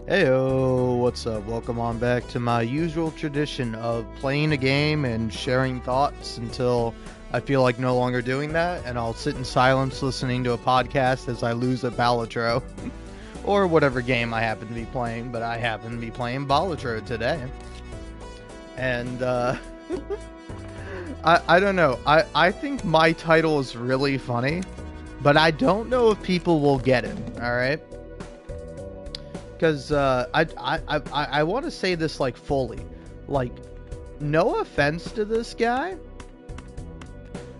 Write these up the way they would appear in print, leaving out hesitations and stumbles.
Heyo, what's up? Welcome on back to my usual tradition of playing a game and sharing thoughts until I feel like no longer doing that, and I'll sit in silence listening to a podcast as I lose at Balatro. Or whatever game I happen to be playing, but I happen to be playing Balatro today. And, I don't know. I think my title is really funny, but I don't know if people will get it, alright? Because I want to say this like fully, like, no offense to this guy,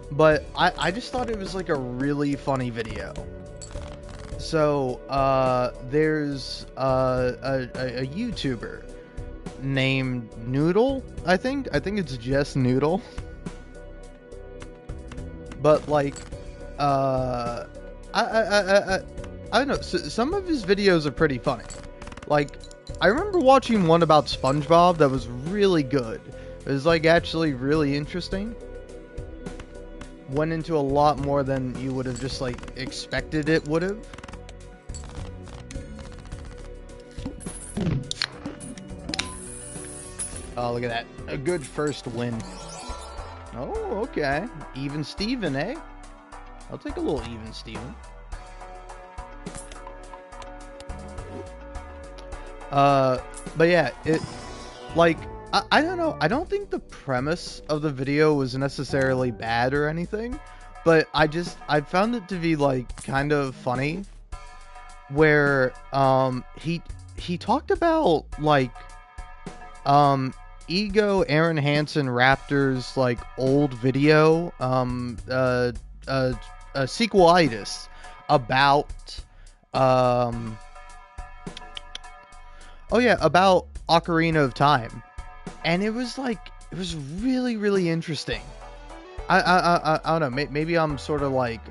but I just thought it was like a really funny video. So there's a YouTuber named Noodle. I think it's just Noodle, but like I don't know. Some of his videos are pretty funny. Like, I remember watching one about SpongeBob that was really good. It was, like, actually really interesting. Went into a lot more than you would have just, like, expected it would have. Oh, look at that. A good first win. Oh, okay. Even Steven, eh? I'll take a little even Steven. But yeah, I don't know. I don't think the premise of the video was necessarily bad or anything, but I found it to be, like, kind of funny, where, he talked about, like, Ego Aaron Hansen Raptor's, like, old video, a sequelitis about, oh yeah, about Ocarina of Time, and it was really, really interesting. I don't know. Maybe I'm sort of like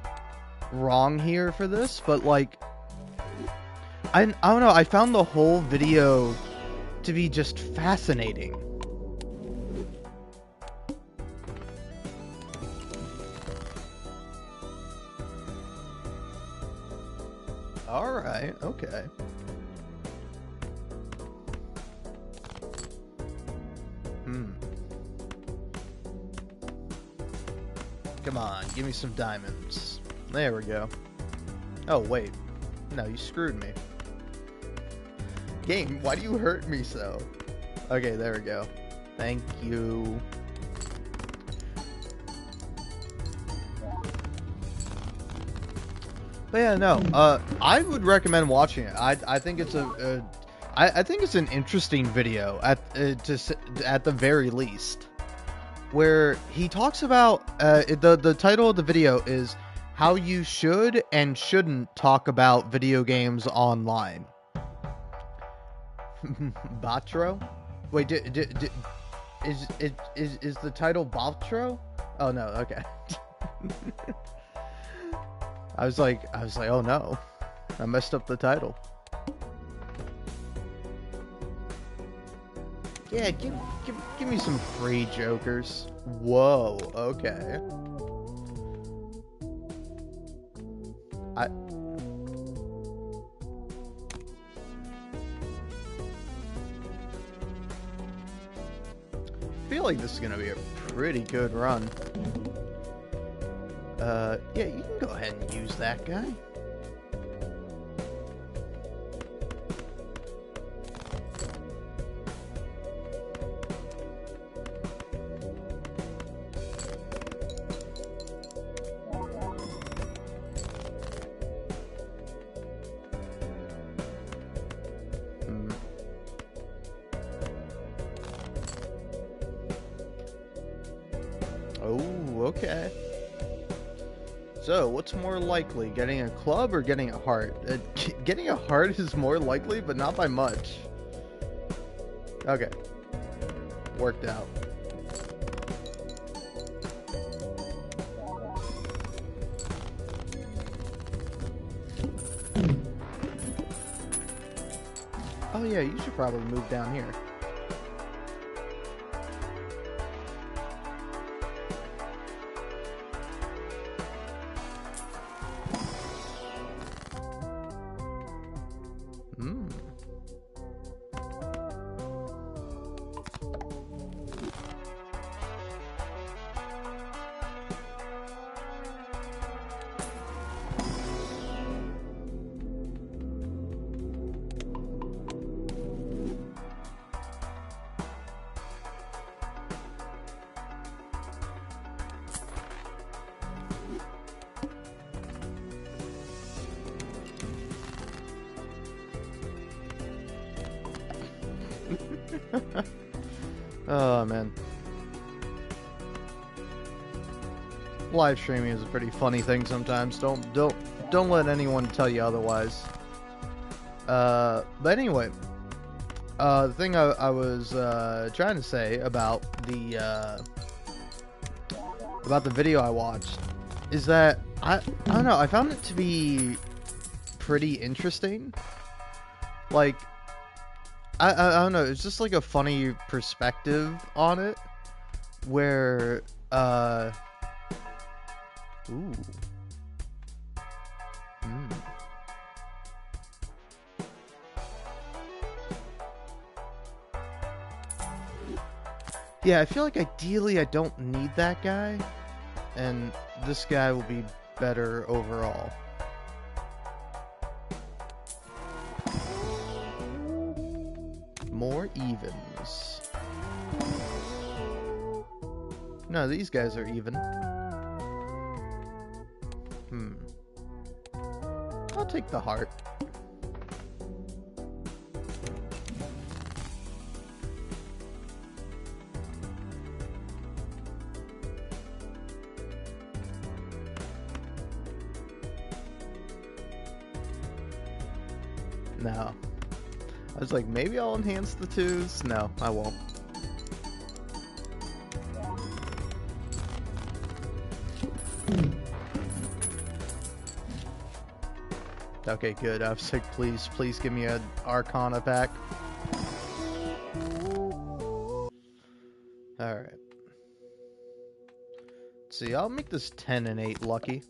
wrong here for this, but like I don't know. I found the whole video to be just fascinating. All right. Okay. Come on, give me some diamonds. There we go. Oh, wait. No, you screwed me. Game, why do you hurt me so? Okay, there we go. Thank you. But yeah, no. I would recommend watching it. I think it's I think it's an interesting video at the very least, where he talks about the title of the video is how you should and shouldn't talk about video games online. Balatro? Wait, is the title Balatro? Oh no, okay. I was like, oh no, I messed up the title. Yeah, give me some free jokers. Whoa, okay. I feel like this is gonna be a pretty good run. Yeah, you can go ahead and use that guy. Oh, okay. So, what's more likely, getting a club or getting a heart? Getting a heart is more likely, but not by much. Okay. Worked out. Oh yeah, you should probably move down here. Oh man. Live streaming is a pretty funny thing sometimes. Don't let anyone tell you otherwise. But anyway, the thing I was trying to say about the video I watched is that I don't know, I found it to be pretty interesting. Like, I don't know, it's just like a funny perspective on it, where ooh. Yeah, I feel like ideally I don't need that guy, and this guy will be better overall. More evens. No, these guys are even. I'll take the heart. No. I was like, maybe I'll enhance the 2s. No, I won't. Okay, good. I was like, please give me an Arcana pack. Alright. See, I'll make this 10 and 8 lucky.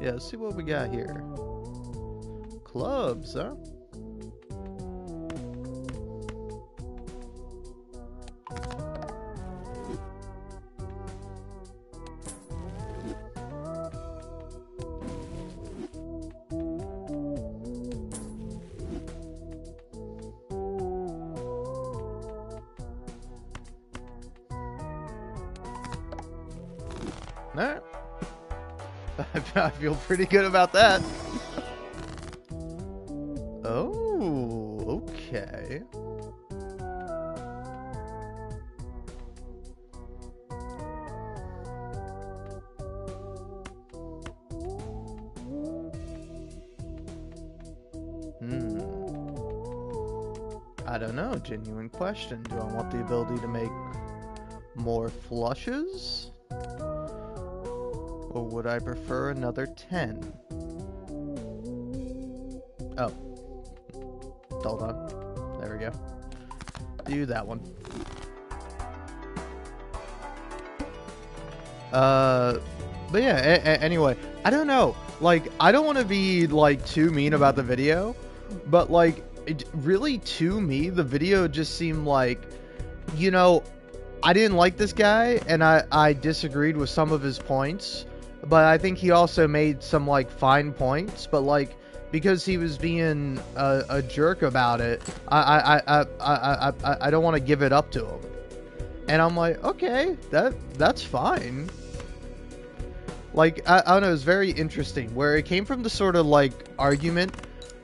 Yeah, let's see what we got here. Clubs, huh? Alright. I feel pretty good about that. Oh, okay. I don't know. Genuine question. Do I want the ability to make more flushes? Or would I prefer another 10? Oh. Hold on. There we go. Do that one. But yeah, anyway, I don't know. Like, I don't want to be, like, too mean about the video, but, like, really, to me, the video just seemed like, you know, I didn't like this guy, and I disagreed with some of his points. But I think he also made some, like, fine points. But, like, because he was being a jerk about it, I don't want to give it up to him. And I'm like, okay, that's fine. Like, I don't know, it was very interesting. Where it came from the sort of, like, argument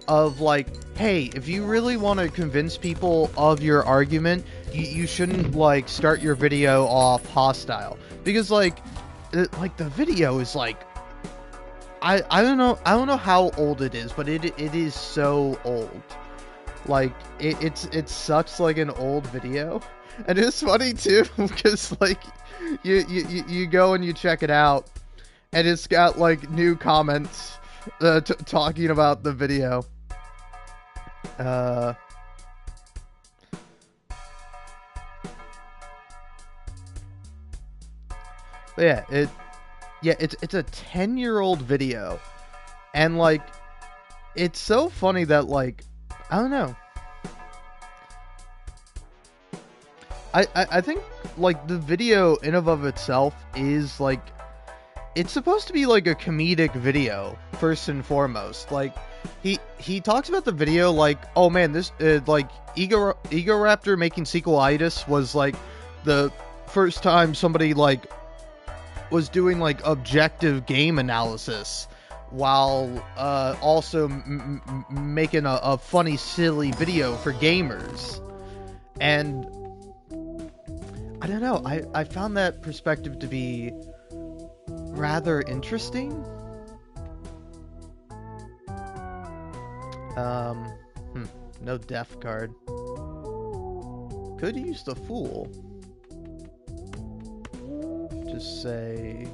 of, like, hey, if you really want to convince people of your argument, you shouldn't, like, start your video off hostile. Because, like the video is like, I don't know how old it is, but it is so old. Like, it's such like an old video, and it's funny too because like you go and you check it out, and it's got like new comments talking about the video. But yeah, it's a 10-year-old video, and like, it's so funny that, like, I don't know. I think, like, the video in and of itself is, like, it's supposed to be, like, a comedic video. first and foremost. Like, he talks about the video like, oh man, this like Egoraptor making sequelitis was like the first time somebody like was doing like objective game analysis while also making a funny, silly video for gamers. And I don't know, I found that perspective to be rather interesting. No def card. Could use the Fool. Just say,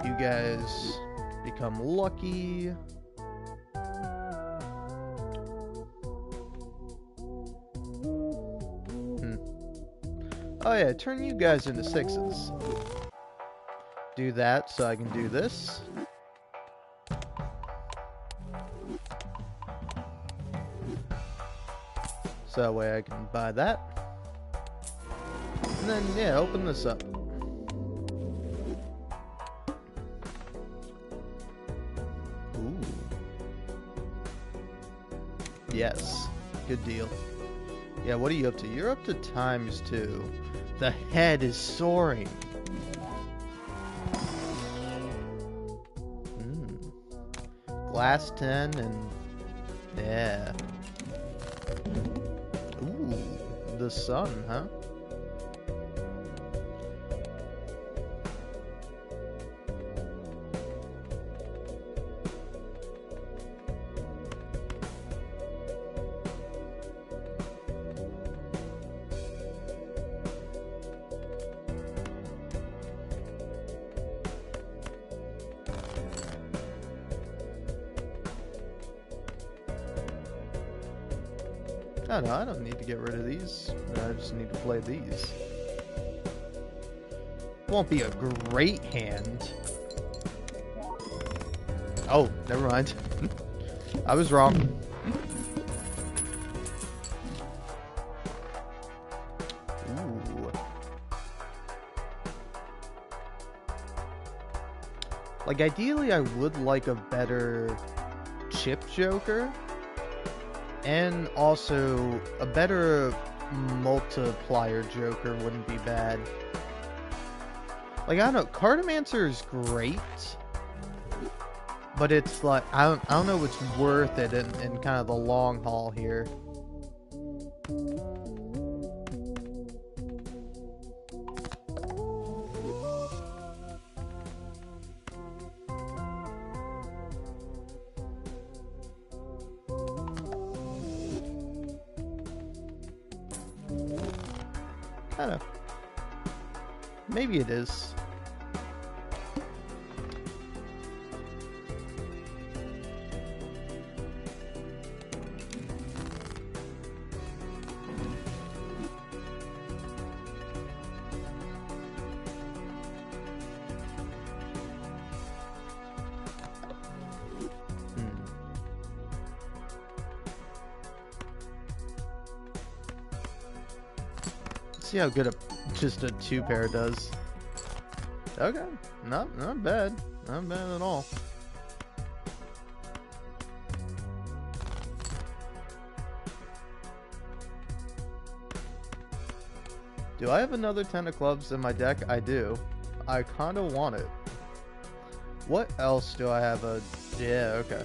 you guys become lucky. Oh yeah, turn you guys into 6s. Do that so I can do this. So that way I can buy that. And then, yeah, open this up. Ooh. Yes. Good deal. Yeah, what are you up to? You're up to ×2. The head is soaring. Glass 10 and... yeah. Ooh, the sun, huh? Oh no, I don't need to get rid of these. I just need to play these. Won't be a great hand. Oh, never mind. I was wrong. Ooh. Like, ideally, I would like a better chip Joker. And also, a better multiplier Joker wouldn't be bad. Like, I don't know, Cartomancer is great, but it's like, I don't know what's worth it in kind of the long haul here. I don't know. Maybe it is. See how good just a 2-pair does. Okay, not bad, not bad at all. Do I have another 10 of clubs in my deck? I do. I kind of want it. What else do I have? Yeah, okay.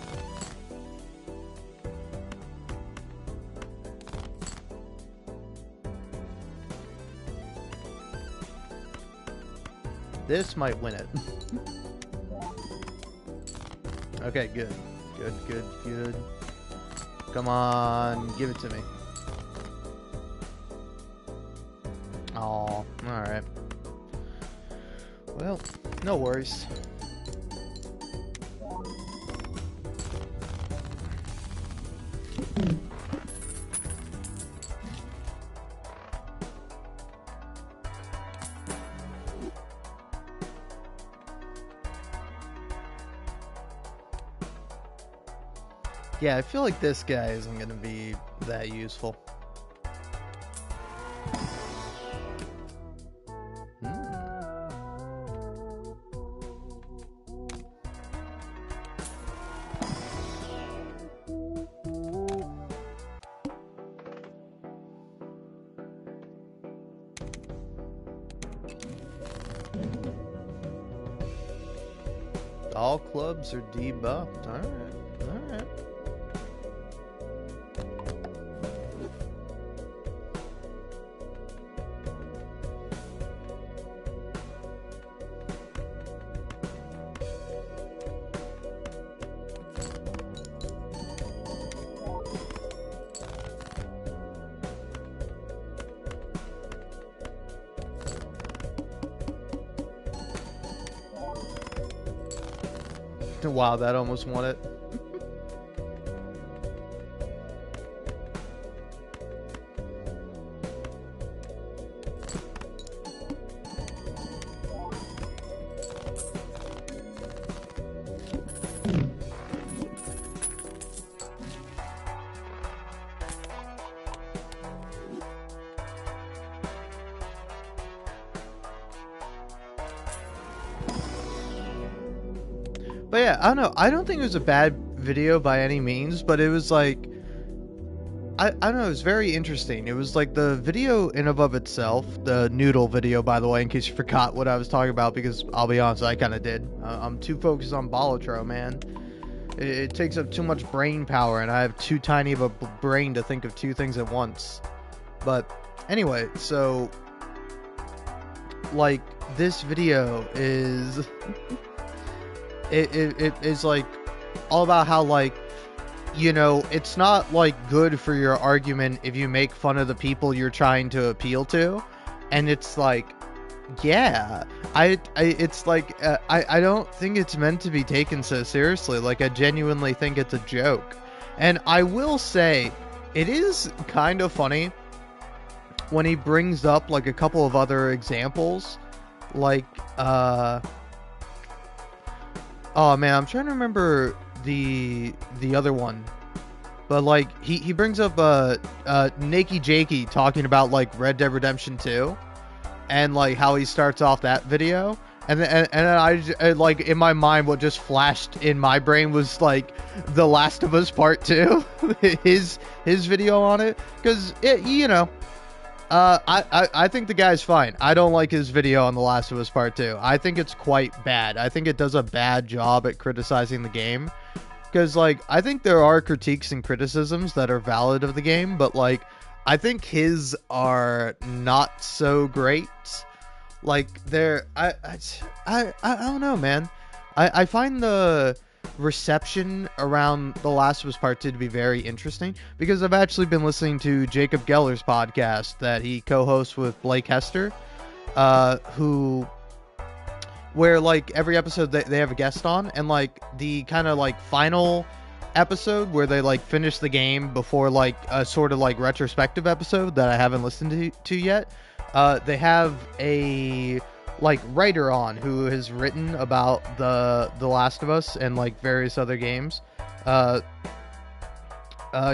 This might win it. Okay, good. Good. Come on, give it to me. Aw, alright. Well, no worries. Yeah, I feel like this guy isn't going to be that useful. All clubs are debuffed. Alright, alright. Wow, that almost won it. But yeah, I don't know. I don't think it was a bad video by any means, but it was like, I don't know, it was very interesting. It was like the video in and of itself, the noodle video, by the way, in case you forgot what I was talking about, because I'll be honest, I kind of did. I'm too focused on Balatro, man. It takes up too much brain power, and I have too tiny of a brain to think of two things at once. But anyway, so, like, this video is... It is like all about how, like, you know, it's not like good for your argument if you make fun of the people you're trying to appeal to. And it's like, yeah, it's like, I don't think it's meant to be taken so seriously. Like, I genuinely think it's a joke. And I will say, it is kind of funny when he brings up like a couple of other examples, like, oh man, I'm trying to remember the other one, but like he brings up Nakey Jakey talking about like Red Dead Redemption 2, and like how he starts off that video, and then I like in my mind what just flashed in my brain was like The Last of Us Part 2, his video on it, because it, you know. I think the guy's fine. I don't like his video on The Last of Us Part 2. I think it's quite bad. I think it does a bad job at criticizing the game. Because, like, I think there are critiques and criticisms that are valid of the game, but, like, I think his are not so great. Like, they're... I don't know, man. I find the reception around The Last of Us Part 2 to be very interesting, because I've actually been listening to Jacob Geller's podcast that he co-hosts with Blake Hester, where like every episode they have a guest on, and like the kind of like final episode where they like finish the game before like a sort of like retrospective episode that I haven't listened to yet, they have a like writer on who has written about the Last of Us and like various other games.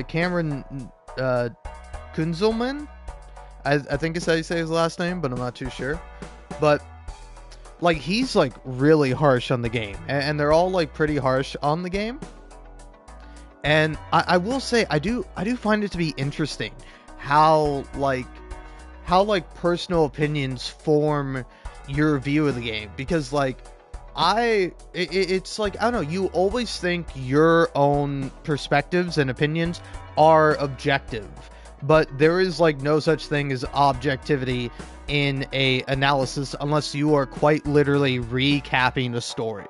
Cameron Kunzelman, I think is how you say his last name, but I'm not too sure. But like he's like really harsh on the game, and they're all like pretty harsh on the game. And I will say I do find it to be interesting how personal opinions form your view of the game, because like it's like, I don't know, you always think your own perspectives and opinions are objective, but there is like no such thing as objectivity in a analysis unless you are quite literally recapping a story,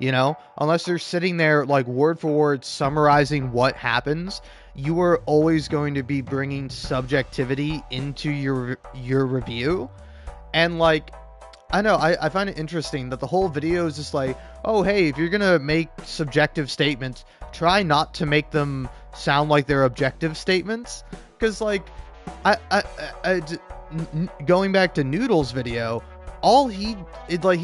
you know, unless you're sitting there like word for word summarizing what happens. You are always going to be bringing subjectivity into your review. And like, I know, I find it interesting that the whole video is just like, oh, hey, if you're going to make subjective statements, try not to make them sound like they're objective statements. Because, like, going back to Noodle's video, he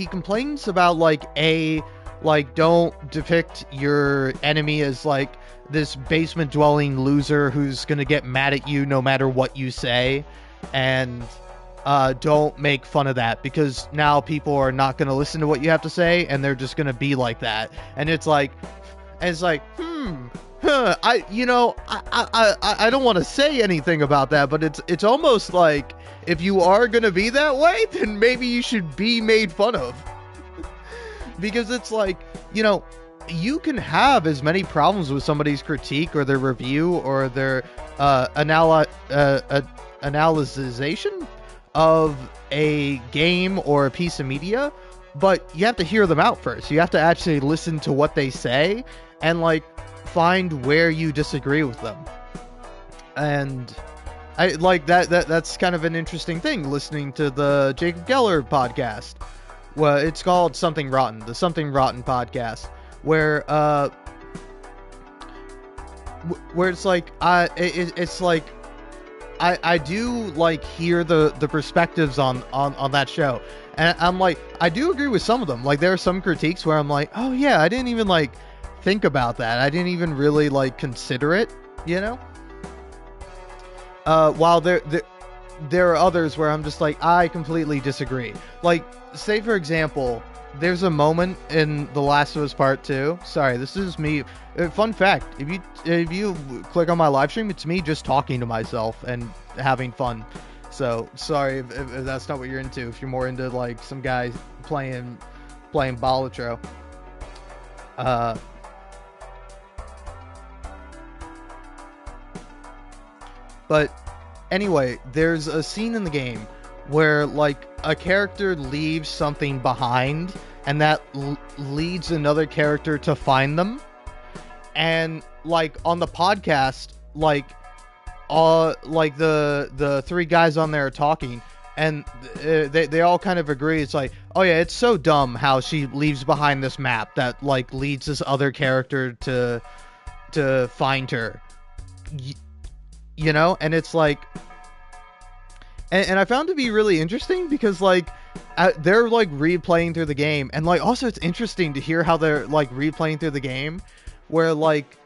complains about, like, don't depict your enemy as, like, this basement-dwelling loser who's going to get mad at you no matter what you say. And don't make fun of that, because now people are not going to listen to what you have to say, and they're just going to be like that. And it's like, I don't want to say anything about that, but it's almost like, if you are going to be that way, then maybe you should be made fun of. because it's like, you can have as many problems with somebody's critique or their review or their analyzation of a game or a piece of media, but you have to hear them out first. You have to actually listen to what they say and like find where you disagree with them. And I like that's kind of an interesting thing, listening to the Jacob Geller podcast. Well, it's called Something Rotten, the Something Rotten podcast, where it's like it's like I do like hear the perspectives on that show, and I'm like, I do agree with some of them. Like there are some critiques where I'm like, oh yeah, I didn't even like think about that. I didn't even really like consider it, while there are others where I'm just like, I completely disagree. Like, say for example, there's a moment in The Last of Us Part 2. Sorry, this is me. Fun fact, if you click on my live stream, it's me just talking to myself and having fun. So, sorry if that's not what you're into. If you're more into, like, some guy playing Balatro. But anyway, there's a scene in the game where like a character leaves something behind, and that leads another character to find them. And like on the podcast, like the three guys on there are talking, and they all kind of agree. It's like, oh yeah, it's so dumb how she leaves behind this map that like leads this other character to find her. And it's like, and I found it to be really interesting because like they're like replaying through the game, and like also it's interesting to hear how they're like replaying through the game, where like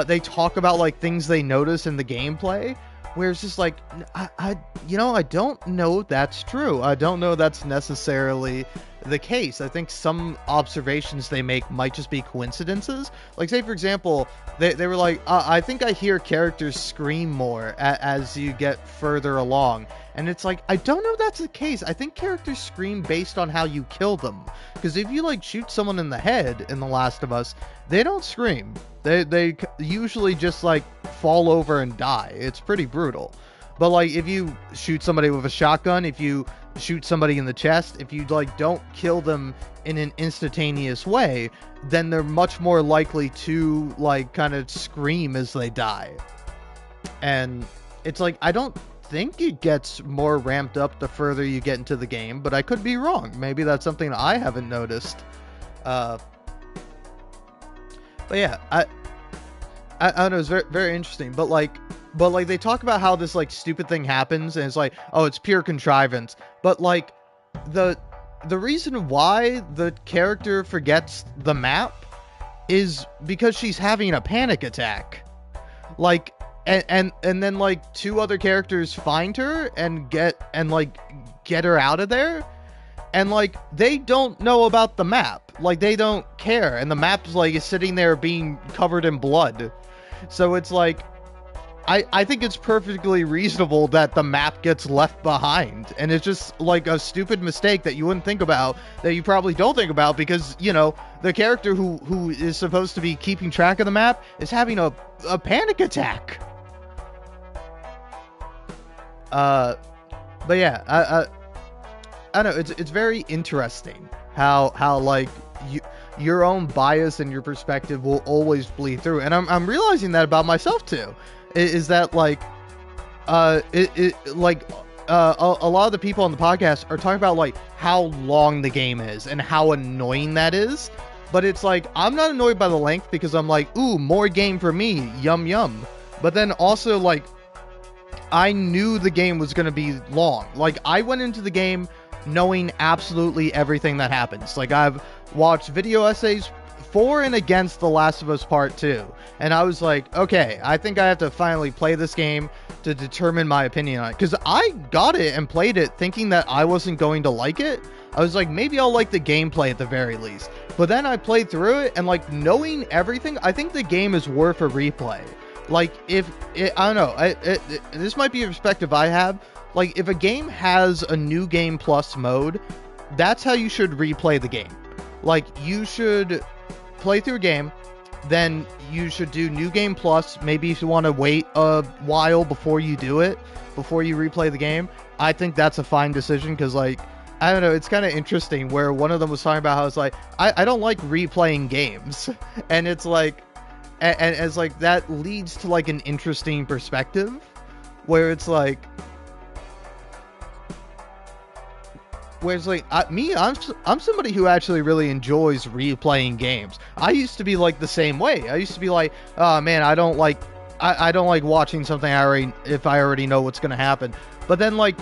they talk about like things they notice in the gameplay, where it's just like, I don't know that's true. I don't know that's necessarily the case. I think some observations they make might just be coincidences. Like, say for example, they were like, I think I hear characters scream more as you get further along. And it's like, I don't know if that's the case. I think characters scream based on how you kill them. Because if you like shoot someone in the head in The Last of Us, they don't scream. They usually just like fall over and die. It's pretty brutal. But like if you shoot somebody with a shotgun, if you shoot somebody in the chest, if you like don't kill them in an instantaneous way, then they're much more likely to like kind of scream as they die. And it's like, I don't think it gets more ramped up the further you get into the game, but I could be wrong. Maybe that's something I haven't noticed. But yeah, I don't know, it's very, very interesting. But like they talk about how this like stupid thing happens, and it's like, oh, it's pure contrivance. But like the reason why the character forgets the map is because she's having a panic attack. Like, and then like two other characters find her and get her out of there, and like they don't know about the map. Like they don't care, and the map is sitting there being covered in blood. So it's like, I think it's perfectly reasonable that the map gets left behind, and it's just like a stupid mistake that you wouldn't think about, that you probably don't think about, because the character who is supposed to be keeping track of the map is having a panic attack. But yeah, I don't know, it's very interesting how like your own bias and your perspective will always bleed through, and I'm realizing that about myself too. Is that like a lot of the people on the podcast are talking about like how long the game is and how annoying that is, but it's like, I'm not annoyed by the length because I'm like, ooh, more game for me, yum yum. But then also like, I knew the game was going to be long. Like I went into the game knowing absolutely everything that happens. Like I've watched video essays for and against The Last of Us Part 2, and I was like, okay, I think I have to finally play this game to determine my opinion on it, because I got it and played it thinking that I wasn't going to like it. I was like, maybe I'll like the gameplay at the very least. But then I played through it, and like knowing everything, I think the game is worth a replay. Like if it, I don't know, this might be a perspective I have. Like if a game has a new game plus mode, that's how you should replay the game. Like, you should play through a game, then you should do New Game Plus. Maybe if you want to wait a while before you do it, before you replay the game, I think that's a fine decision, because, like, I don't know, it's kind of interesting where one of them was talking about how it's like, I don't like replaying games. And it's like, and it's like, that leads to, like, an interesting perspective where it's like, I'm somebody who actually really enjoys replaying games. I used to be like the same way. I used to be like, oh man, I don't like watching something if I already know what's gonna happen. But then, like,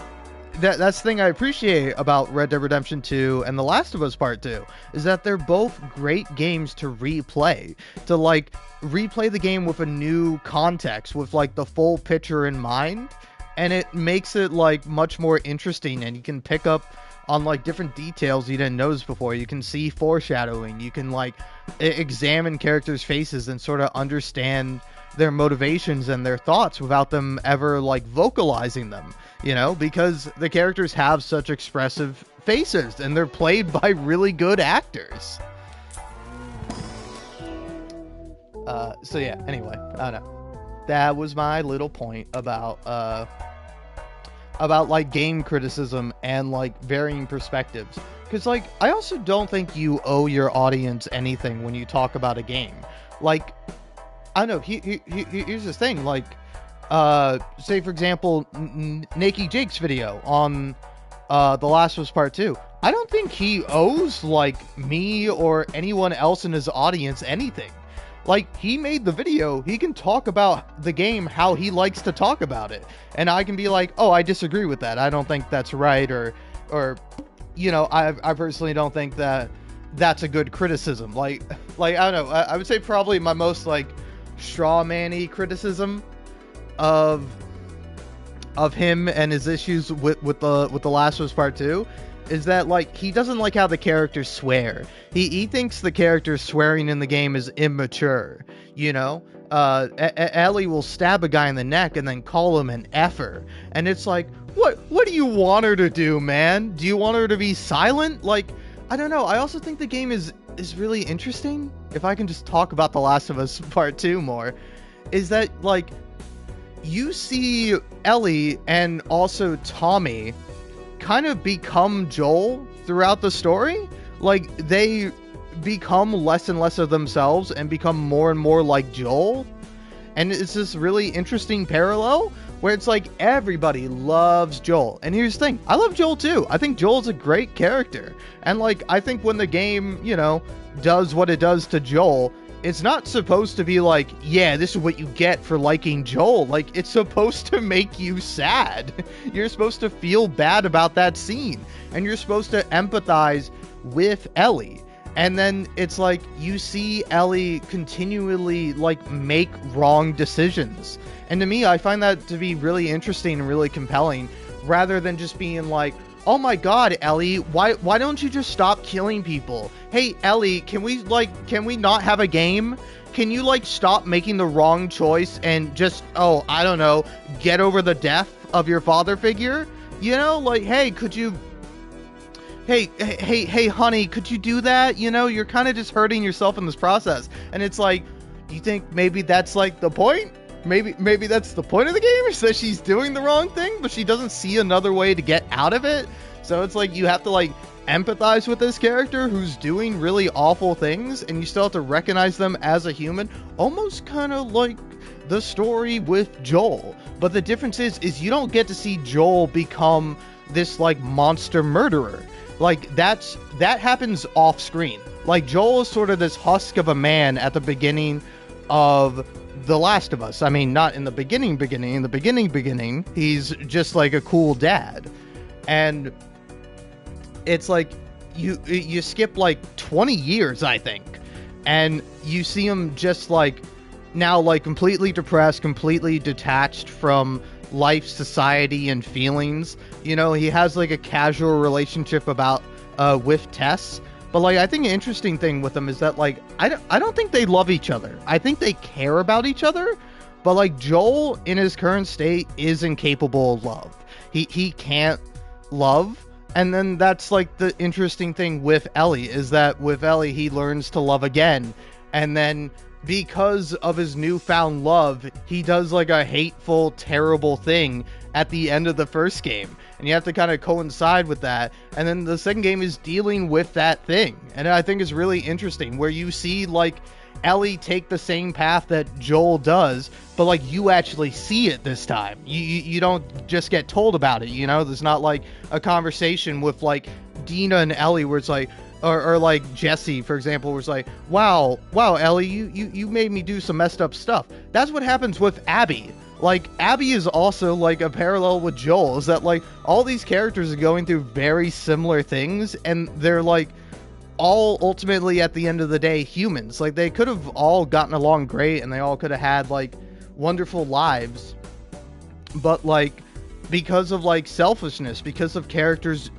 that's the thing I appreciate about Red Dead Redemption 2 and The Last of Us Part 2, is that they're both great games to replay. To, like, replay the game with a new context, with, like, the full picture in mind, and it makes it, like, much more interesting, and you can pick up on, like, different details you didn't notice before. You can see foreshadowing. You can, like, examine characters' faces and sort of understand their motivations and their thoughts without them ever, like, vocalizing them, you know, because the characters have such expressive faces and they're played by really good actors. So yeah, anyway, I don't know. That was my little point about like game criticism and like varying perspectives, because like I also don't think you owe your audience anything when you talk about a game. Like, I don't know, here's this thing, like say for example Nakey Jake's video on The Last of Us Part 2. I don't think he owes like me or anyone else in his audience anything. Like, he made the video, he can talk about the game how he likes to talk about it. And I can be like, oh, I disagree with that. I don't think that's right. Or you know, I personally don't think that that's a good criticism. Like I don't know, I would say probably my most, like, straw man-y criticism of him and his issues with the Last of Us Part 2 is that, like, he doesn't like how the characters swear. He thinks the characters swearing in the game is immature, you know? Ellie will stab a guy in the neck and then call him an effer. And it's like, what do you want her to do, man? Do you want her to be silent? Like, I don't know. I also think the game is really interesting. If I can just talk about The Last of Us Part 2 more, is that, like, you see Ellie and also Tommy kind of become Joel throughout the story. Like, they become less and less of themselves and become more and more like Joel. And it's this really interesting parallel where it's like everybody loves Joel. And here's the thing, I love Joel too. I think Joel's a great character. And like, I think when the game, you know, does what it does to Joel, it's not supposed to be like, yeah, this is what you get for liking Joel. Like, it's supposed to make you sad. You're supposed to feel bad about that scene. And you're supposed to empathize with Ellie. And then it's like, you see Ellie continually, like, make wrong decisions. And to me, I find that to be really interesting and really compelling, rather than just being like, oh my god, Ellie, why don't you just stop killing people? Hey, Ellie, can we not have a game? Can you, like, stop making the wrong choice and just, oh, I don't know, get over the death of your father figure? You know, like, hey, could you... Hey, honey, could you do that? You know, you're kind of just hurting yourself in this process. And it's like, do you think maybe that's, like, the point? Maybe that's the point of the game, is that she's doing the wrong thing, but she doesn't see another way to get out of it. So it's like, you have to, like, empathize with this character who's doing really awful things, and you still have to recognize them as a human, almost kind of like the story with Joel. But the difference is you don't get to see Joel become this, like, monster murderer. Like, that happens off screen. Like, Joel is sort of this husk of a man at the beginning of The Last of Us. I mean, not in the beginning. In the beginning, he's just like a cool dad. And it's like, you skip like 20 years, I think, and you see him just like now, like, completely depressed, completely detached from life, society, and feelings. You know, he has like a casual relationship with Tess. But, like, I think an interesting thing with them is that, like, I don't think they love each other. I think they care about each other, but, like, Joel in his current state is incapable of love. He can't love, And then that's like the interesting thing with Ellie, is that with Ellie he learns to love again, and then because of his newfound love he does like a hateful, terrible thing at the end of the first game, and you have to kind of coincide with that. And then the second game is dealing with that thing, and I think it's really interesting where you see like Ellie take the same path that Joel does, but like you actually see it this time. You don't just get told about it, you know? There's not like a conversation with like Dina and Ellie where it's like, or like Jesse, for example, where it's like, wow, Ellie, you made me do some messed up stuff. That's what happens with Abby. Like, Abby is also like a parallel with Joel, is that like all these characters are going through very similar things, and they're like all ultimately at the end of the day humans. Like, they could have all gotten along great and they all could have had like wonderful lives, but like because of like selfishness, because of characters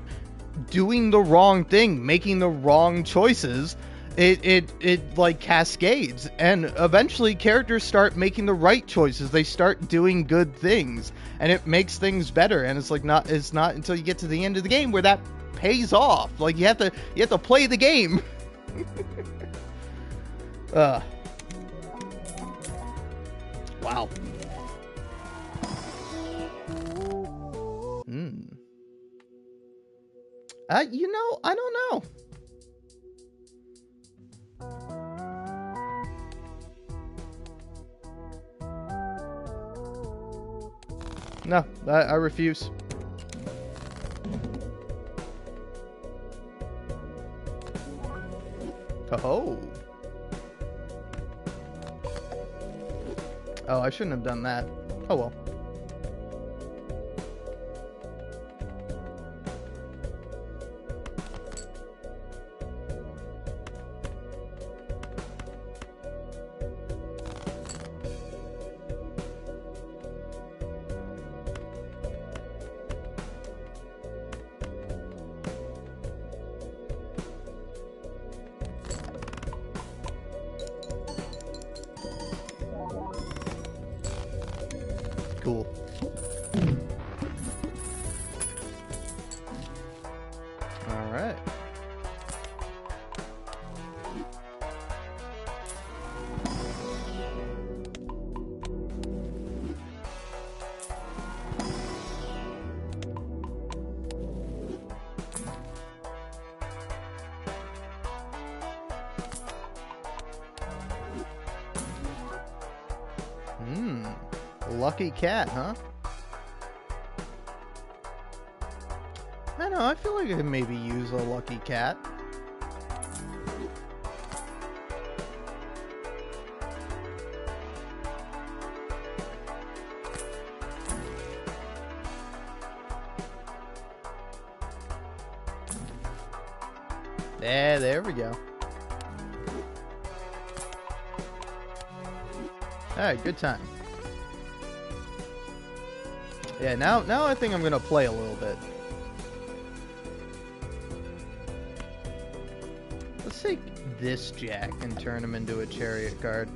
doing the wrong thing, making the wrong choices, it like cascades, and eventually characters start making the right choices. They start doing good things, and it makes things better. And it's like it's not until you get to the end of the game where that pays off. Like, you have to play the game. Wow. You know, I don't know. No, I refuse. Oh. Oh, I shouldn't have done that. Oh well. Cool. All right. Lucky cat, huh? I don't know, I feel like I could maybe use a lucky cat. Yeah, there we go. Alright, good time. Yeah, now I think I'm gonna play a little bit. Let's take this Jack and turn him into a chariot card.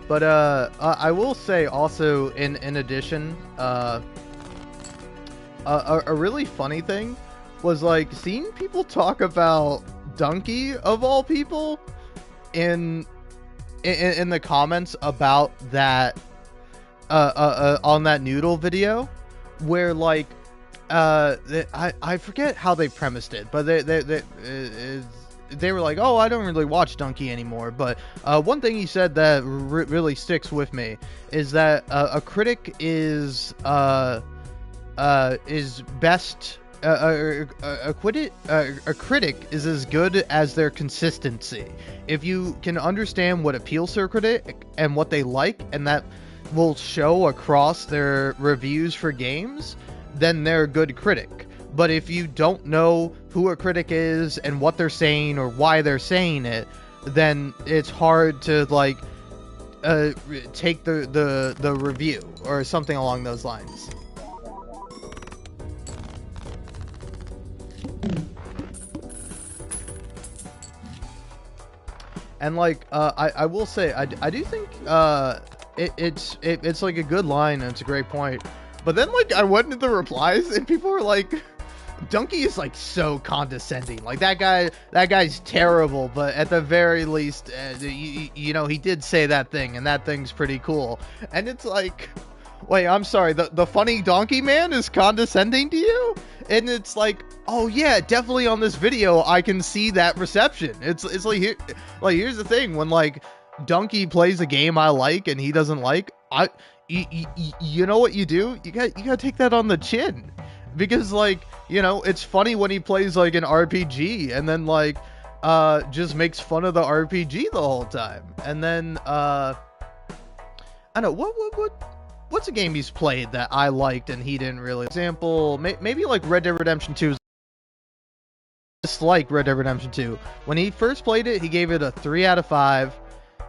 But I will say also, in addition, a really funny thing was like seeing people talk about Donkey of all people in the comments about that on that noodle video, where like I forget how they premised it, but they were like, oh, I don't really watch Donkey anymore. But one thing he said that really sticks with me is that a critic is best. A critic is as good as their consistency. If you can understand what appeals to a critic and what they like, and that will show across their reviews for games, then they're a good critic. But if you don't know who a critic is and what they're saying or why they're saying it, then it's hard to like take the review or something along those lines. And like, I will say, I do think it's like a good line and it's a great point. But then like I went into the replies and people were like, Donkey is like so condescending. Like that guy's terrible. But at the very least, you know, he did say that thing, and that thing's pretty cool. And it's like, wait, I'm sorry. The funny donkey man is condescending to you? And it's like, oh yeah, definitely on this video I can see that reception. It's like here's the thing, when like Donkey plays a game I like and he doesn't like, you know what you do? You gotta take that on the chin. Because like, you know, it's funny when he plays like an RPG and then like just makes fun of the RPG the whole time. And then I don't know, what's a game he's played that I liked and he didn't really? Example, maybe like Red Dead Redemption 2. Dislike Red Dead Redemption 2. When he first played it, he gave it a 3 out of 5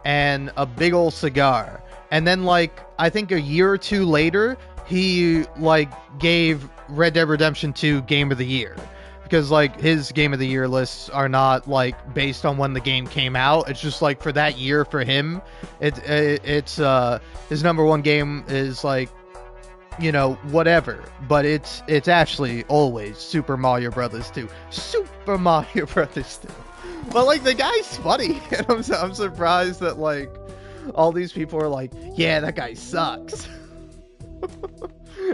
and a big old cigar. And then like I think a year or two later, he like gave Red Dead Redemption 2 Game of the Year, because like his Game of the Year lists are not like based on when the game came out. It's just like for that year for him, it's his number one game is like, you know, whatever, but it's actually always Super Mario Brothers 2. Super Mario Brothers 2. But like the guy's funny, and I'm surprised that like all these people are like, yeah, that guy sucks.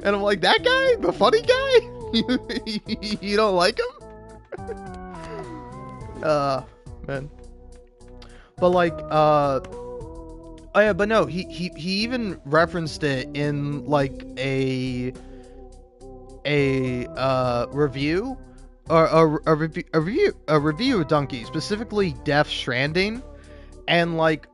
And I'm like, that guy? The funny guy? You don't like him? Man. But like, oh yeah, but no, he even referenced it in like a review, or a review of Donkey, specifically Death Stranding. And like,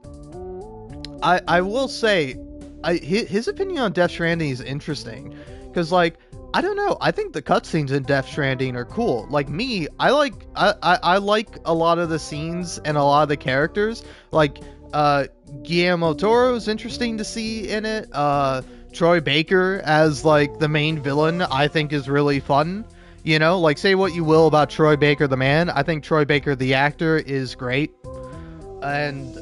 I will say, his opinion on Death Stranding is interesting, because like, I don't know, I think the cutscenes in Death Stranding are cool. Like me, I like a lot of the scenes and a lot of the characters. Like Guillermo Toro is interesting to see in it. Troy Baker as like the main villain, I think is really fun. You know, like, say what you will about Troy Baker the man, I think Troy Baker the actor is great. And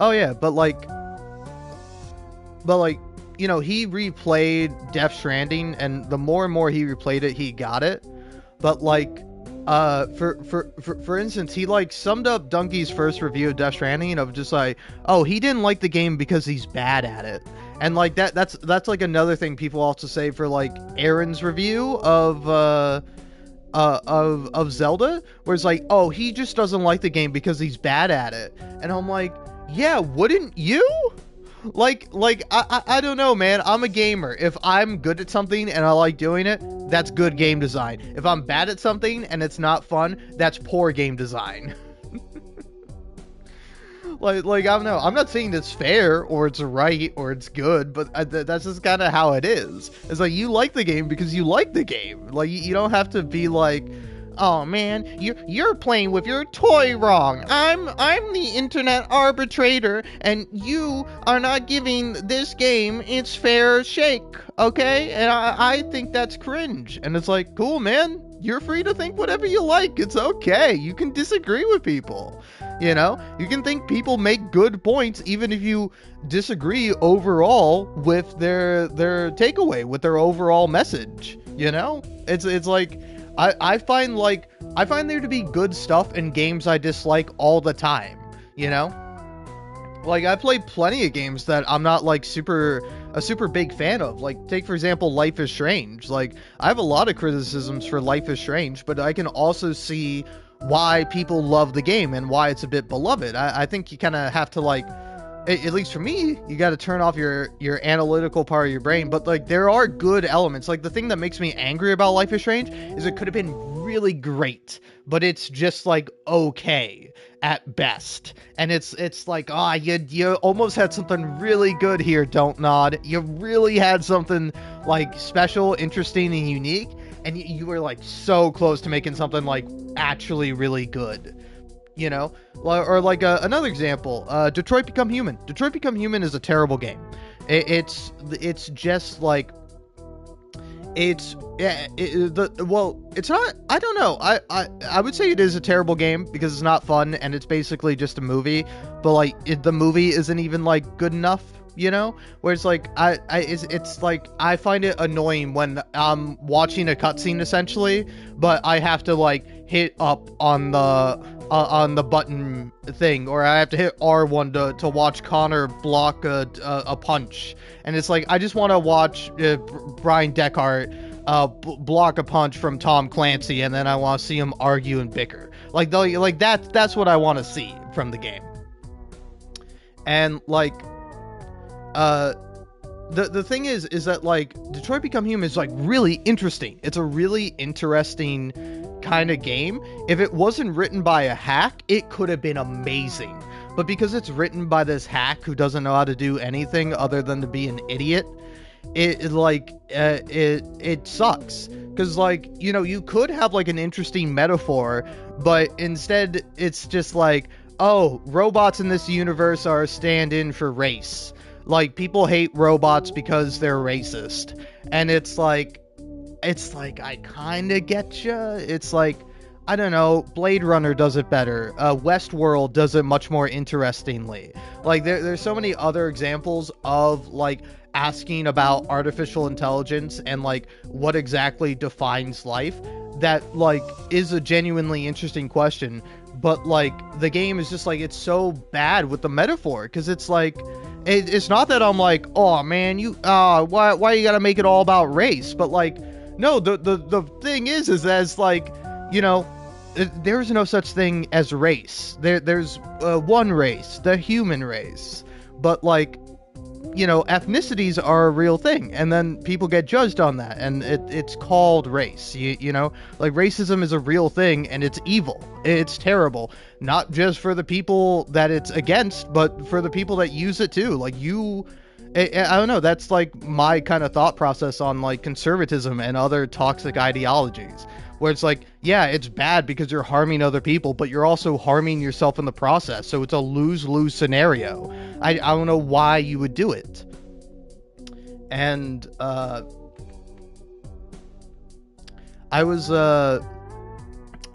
oh yeah, but like, you know, he replayed Death Stranding, and the more and more he replayed it, he got it. But like, for instance, he like summed up Donkey's first review of Death Stranding of just like, oh, he didn't like the game because he's bad at it. And like that's like another thing people also say for like Aaron's review of Zelda, where it's like, oh, he just doesn't like the game because he's bad at it. And I'm like, yeah, wouldn't you? Like I don't know, man. I'm a gamer. If I'm good at something and I like doing it, that's good game design. If I'm bad at something and it's not fun, that's poor game design. like I don't know. I'm not saying it's fair or it's right or it's good, but that's just kind of how it is. It's like, you like the game because you like the game. Like, you don't have to be like, oh man, you're playing with your toy wrong. I'm the internet arbitrator, and you are not giving this game its fair shake, okay? And I think that's cringe. And it's like, cool, man. You're free to think whatever you like. It's okay. You can disagree with people. You know, you can think people make good points even if you disagree overall with their takeaway, with their overall message. You know, it's like, I find there to be good stuff in games I dislike all the time, you know? Like, I played plenty of games that I'm not like a super big fan of. Like, take for example Life is Strange. Like, I have a lot of criticisms for Life is Strange, but I can also see why people love the game and why it's a bit beloved. I think you kind of have to, like, at least for me, you got to turn off your analytical part of your brain. But like, there are good elements. Like, the thing that makes me angry about Life is Strange is it could have been really great, but it's just like okay at best. And it's like, you almost had something really good here, Don't Nod. You really had something like special, interesting, and unique, and you were like so close to making something like actually really good. You know, or like another example, Detroit Become Human. Detroit Become Human is a terrible game. It's just like, It's yeah, it's not. I don't know. I would say it is a terrible game because it's not fun and it's basically just a movie. But like the movie isn't even like good enough, you know. Where it's like it's like I find it annoying when I'm watching a cutscene essentially, but I have to like hit up on the button thing, or I have to hit R1 to watch Connor block a punch, and it's like I just want to watch Brian Deckard block a punch from Tom Clancy, and then I want to see him argue and bicker. Like that's what I want to see from the game. And like the thing is that like Detroit Become Human is like really interesting. It's a really interesting kind of game. If it wasn't written by a hack, it could have been amazing. But because it's written by this hack who doesn't know how to do anything other than to be an idiot, it sucks. Because like, you know, you could have like an interesting metaphor, but instead it's just like, oh, robots in this universe are a stand-in for race. Like, people hate robots because they're racist. And it's like, I kind of get you. It's like, I don't know, Blade Runner does it better. Westworld does it much more interestingly. Like, there's so many other examples of, like, asking about artificial intelligence and, like, what exactly defines life that, like, is a genuinely interesting question. But, like, the game is just, like, it's so bad with the metaphor. Because it's, like, it's not that I'm like, oh, man, why you gotta make it all about race? But, like, no, the thing is that it's like, you know, there's no such thing as race. There's one race, the human race. But, like, you know, ethnicities are a real thing, and then people get judged on that, and it's called race. You know, like, racism is a real thing, and it's evil. It's terrible, not just for the people that it's against, but for the people that use it too. Like, I don't know, that's like my kind of thought process on like conservatism and other toxic ideologies, where it's like, yeah, it's bad because you're harming other people, but you're also harming yourself in the process. So it's a lose-lose scenario. I don't know why you would do it. And I was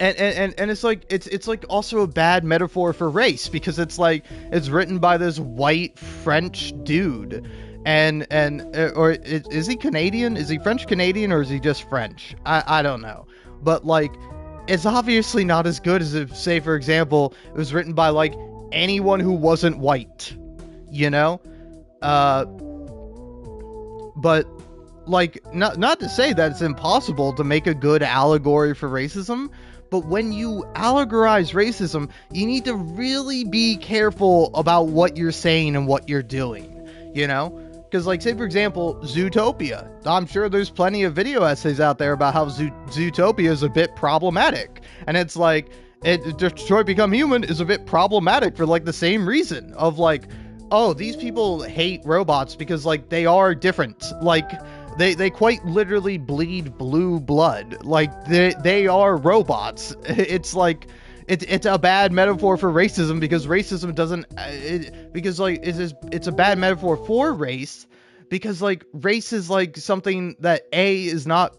and it's like it's like also a bad metaphor for race, because it's like it's written by this white French dude, and or is he Canadian? Is he French Canadian, or is he just French? I don't know, but like it's obviously not as good as if, say, for example, it was written by like anyone who wasn't white, you know. But like, not to say that it's impossible to make a good allegory for racism, but when you allegorize racism, you need to really be careful about what you're saying and what you're doing, you know? Because, like, say, for example, Zootopia. I'm sure there's plenty of video essays out there about how Zootopia is a bit problematic. And it's like, Detroit Become Human is a bit problematic for, like, the same reason of, like, oh, these people hate robots because, like, they are different. Like, they quite literally bleed blue blood. Like, they are robots. It's like, it's a bad metaphor for racism, because racism doesn't, because like it's a bad metaphor for race, because like race is like something that is not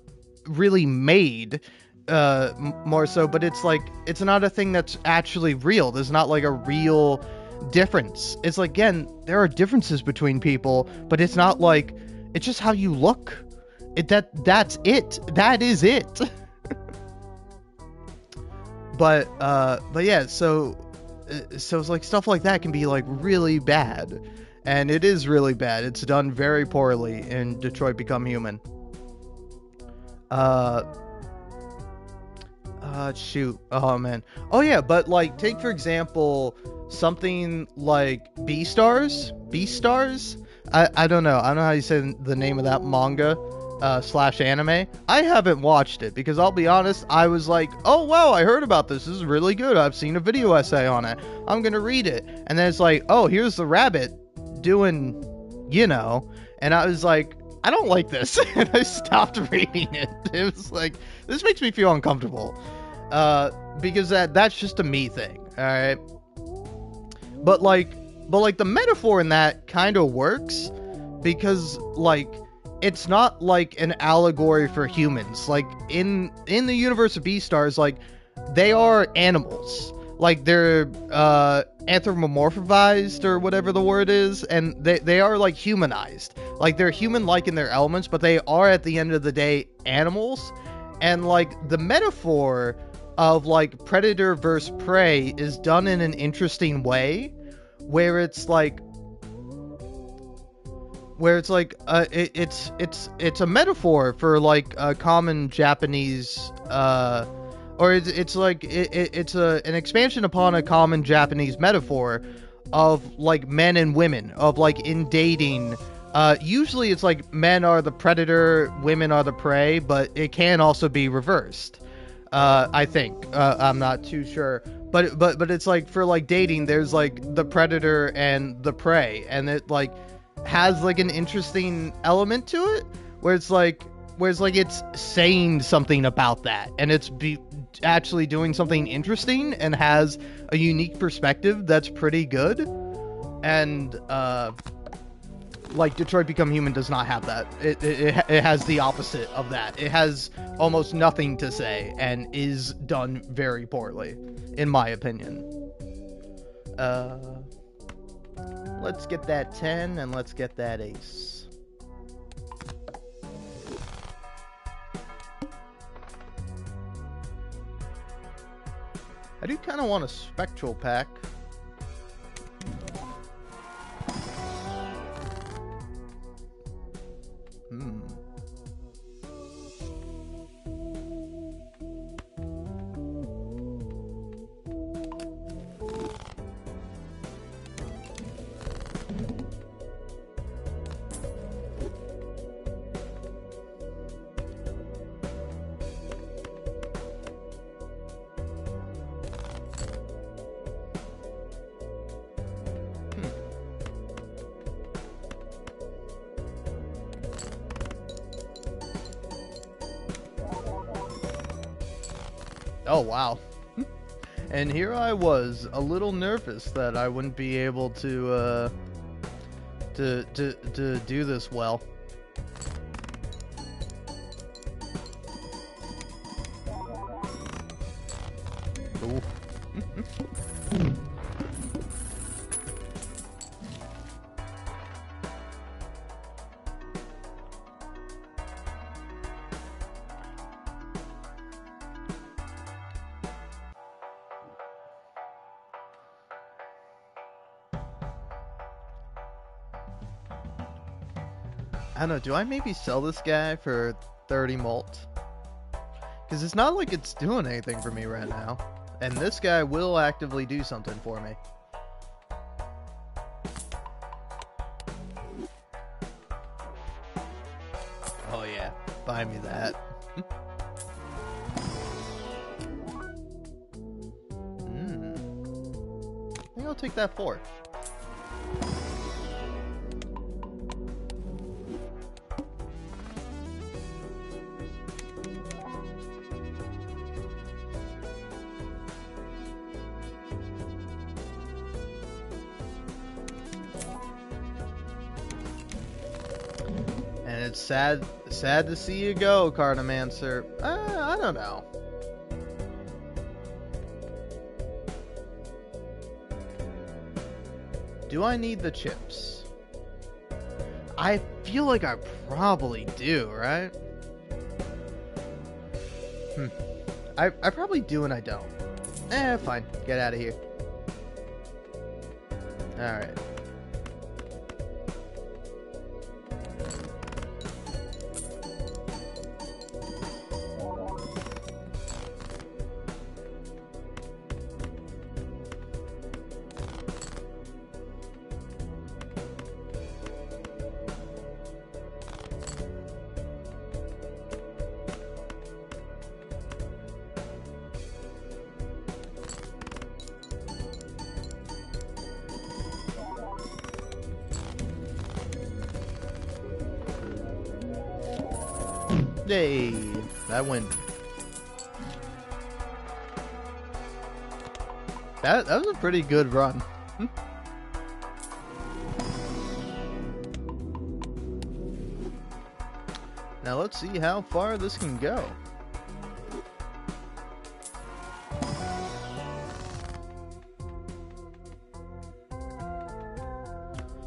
really made, more so, but it's like, it's not a thing that's actually real. There's not like a real difference. It's like, again, there are differences between people, but it's not like, it's just how you look. That's it. That is it. But yeah, so it's like stuff like that can be like really bad, and it is really bad. It's done very poorly in Detroit Become Human. Shoot. Oh man. Oh yeah, but like, take for example something like Beastars. I don't know. I don't know how you say the name of that manga / anime. I haven't watched it because, I'll be honest, I was like, oh wow, I heard about this. This is really good. I've seen a video essay on it. I'm gonna read it. And then it's like, oh, here's the rabbit doing, you know. And I was like, I don't like this. And I stopped reading it. It was like, this makes me feel uncomfortable. Because that's just a me thing. Alright. But like the metaphor in that kind of works, because like it's not like an allegory for humans. Like in the universe of Beastars, like they are animals. Like they're anthropomorphized or whatever the word is, and they are like humanized. Like they're human-like in their elements, but they are at the end of the day animals. And like the metaphor of like predator versus prey is done in an interesting way, where it's like it's a metaphor for like a common Japanese or it's like it's an expansion upon a common Japanese metaphor of like men and women, of like in dating. Usually it's like men are the predator, women are the prey, but it can also be reversed. I think I'm not too sure, but it's like for like dating, there's like the predator and the prey, and it like has like an interesting element to it, where it's like it's saying something about that, and it's actually doing something interesting and has a unique perspective that's pretty good. And like Detroit Become Human does not have that. It has the opposite of that. It has almost nothing to say and is done very poorly, in my opinion. Let's get that 10 and let's get that ace. I do kind of want a spectral pack. Oh, wow. And here I was, a little nervous that I wouldn't be able to do this well. Ooh. I don't know, do I maybe sell this guy for 30 mult? Because it's not like it's doing anything for me right now. And this guy will actively do something for me. Oh yeah, buy me that. I think I'll take that 4. And it's sad to see you go, Cartomancer. I don't know. Do I need the chips? I feel like I probably do, right? I probably do and I don't. Fine. Get out of here. Alright. Hey, that went. That was a pretty good run. Now let's see how far this can go.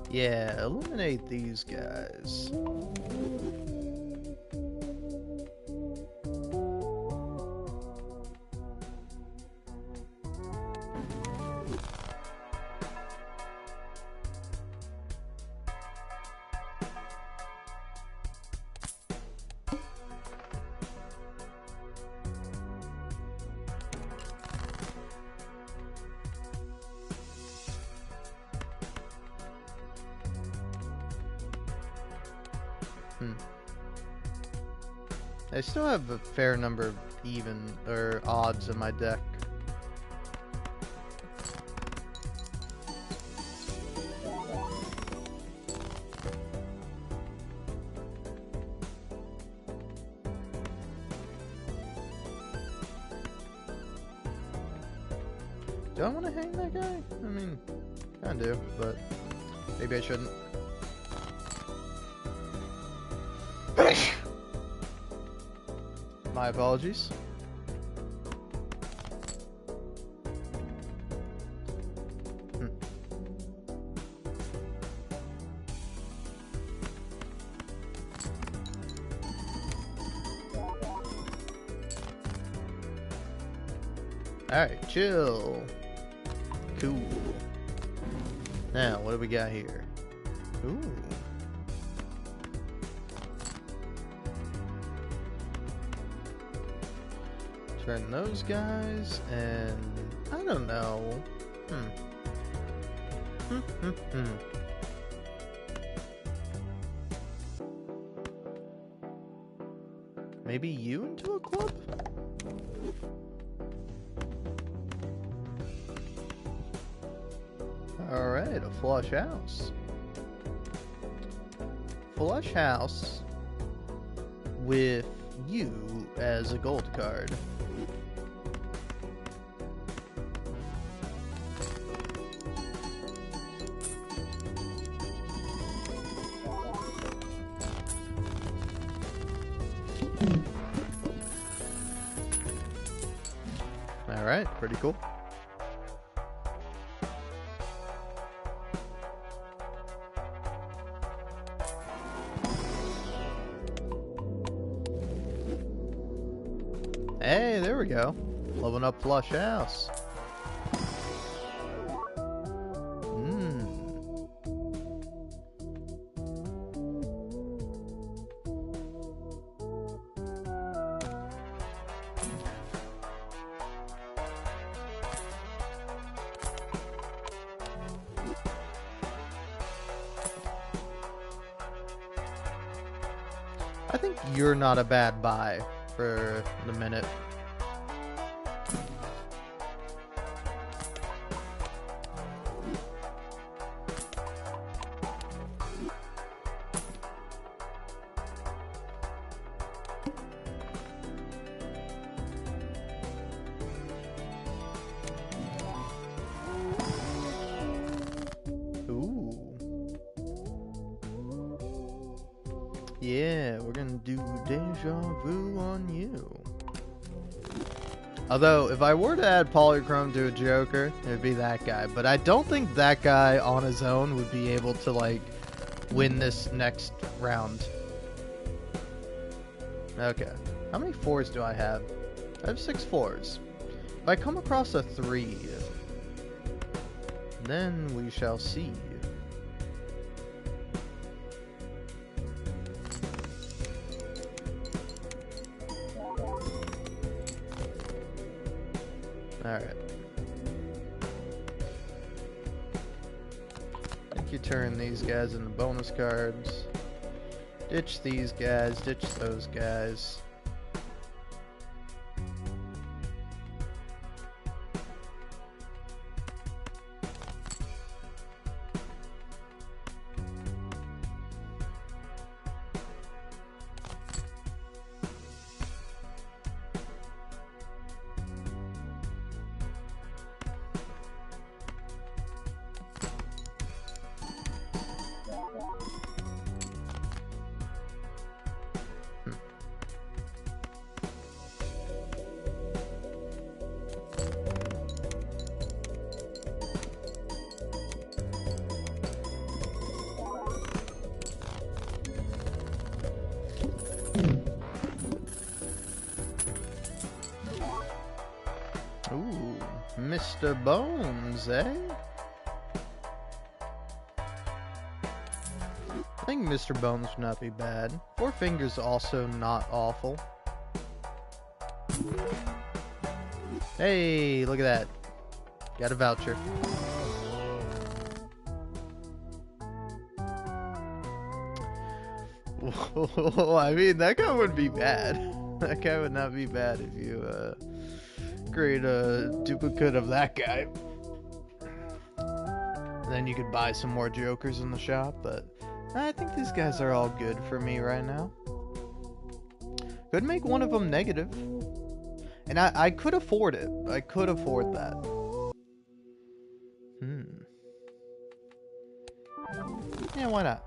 Yeah, eliminate these guys. I still have a fair number of even or odds in my deck. Do I want to hang that guy? I mean, I do, but maybe I shouldn't. My apologies. Alright, chill. Cool. Now, what do we got here? Ooh. Turn those guys, and I don't know. Maybe you into a club? Alright, a flush house. Flush house with you as a gold card. Alright, pretty cool. Hey, there we go. Leveling up flush house. I think you're not a bad buy for the minute. Yeah, we're gonna do Deja Vu on you. Although, if I were to add Polychrome to a Joker, it would be that guy. But I don't think that guy on his own would be able to, like, win this next round. Okay. How many 4s do I have? I have 6 4s. If I come across a 3, then we shall see. Alright. I think you turn these guys into bonus cards. Ditch these guys, ditch those guys. Mr. Bones, eh? I think Mr. Bones would not be bad. Four Fingers also not awful. Hey, look at that. Got a voucher. I mean, that guy wouldn't be bad. That guy would not be bad if you create a duplicate of that guy. And then you could buy some more Jokers in the shop, but I think these guys are all good for me right now. Could make one of them negative. And I could afford it. I could afford that. Yeah, why not?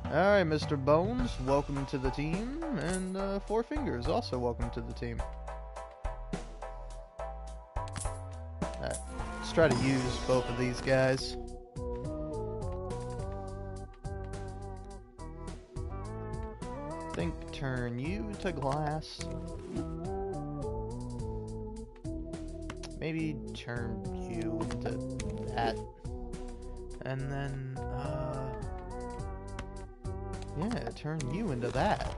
Alright, Mr. Bones, welcome to the team. And Four Fingers, also welcome to the team. Alright, let's try to use both of these guys. I think turn you to glass. Maybe turn you into that. And then, yeah, turn you into that.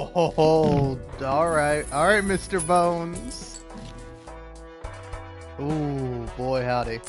Oh, all right, Mr. Bones. Ooh, boy, howdy.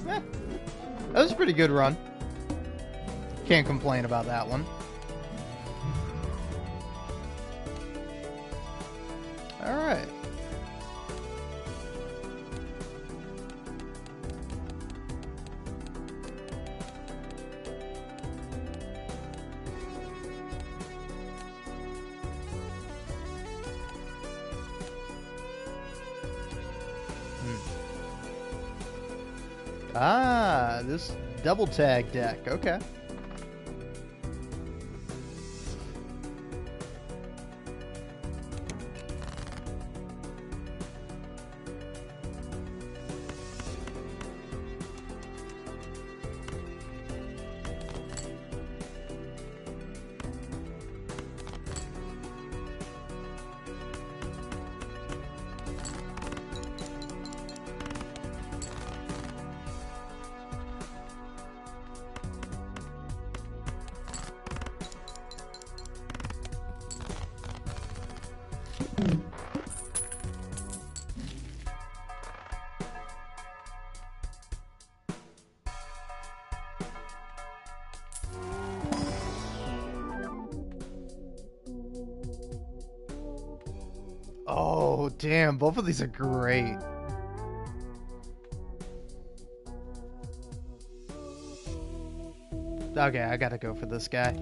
Eh, that was a pretty good run. Can't complain about that one. Alright. Ah, this double tag deck. Okay. Oh, damn. Both of these are great. Okay, I gotta go for this guy.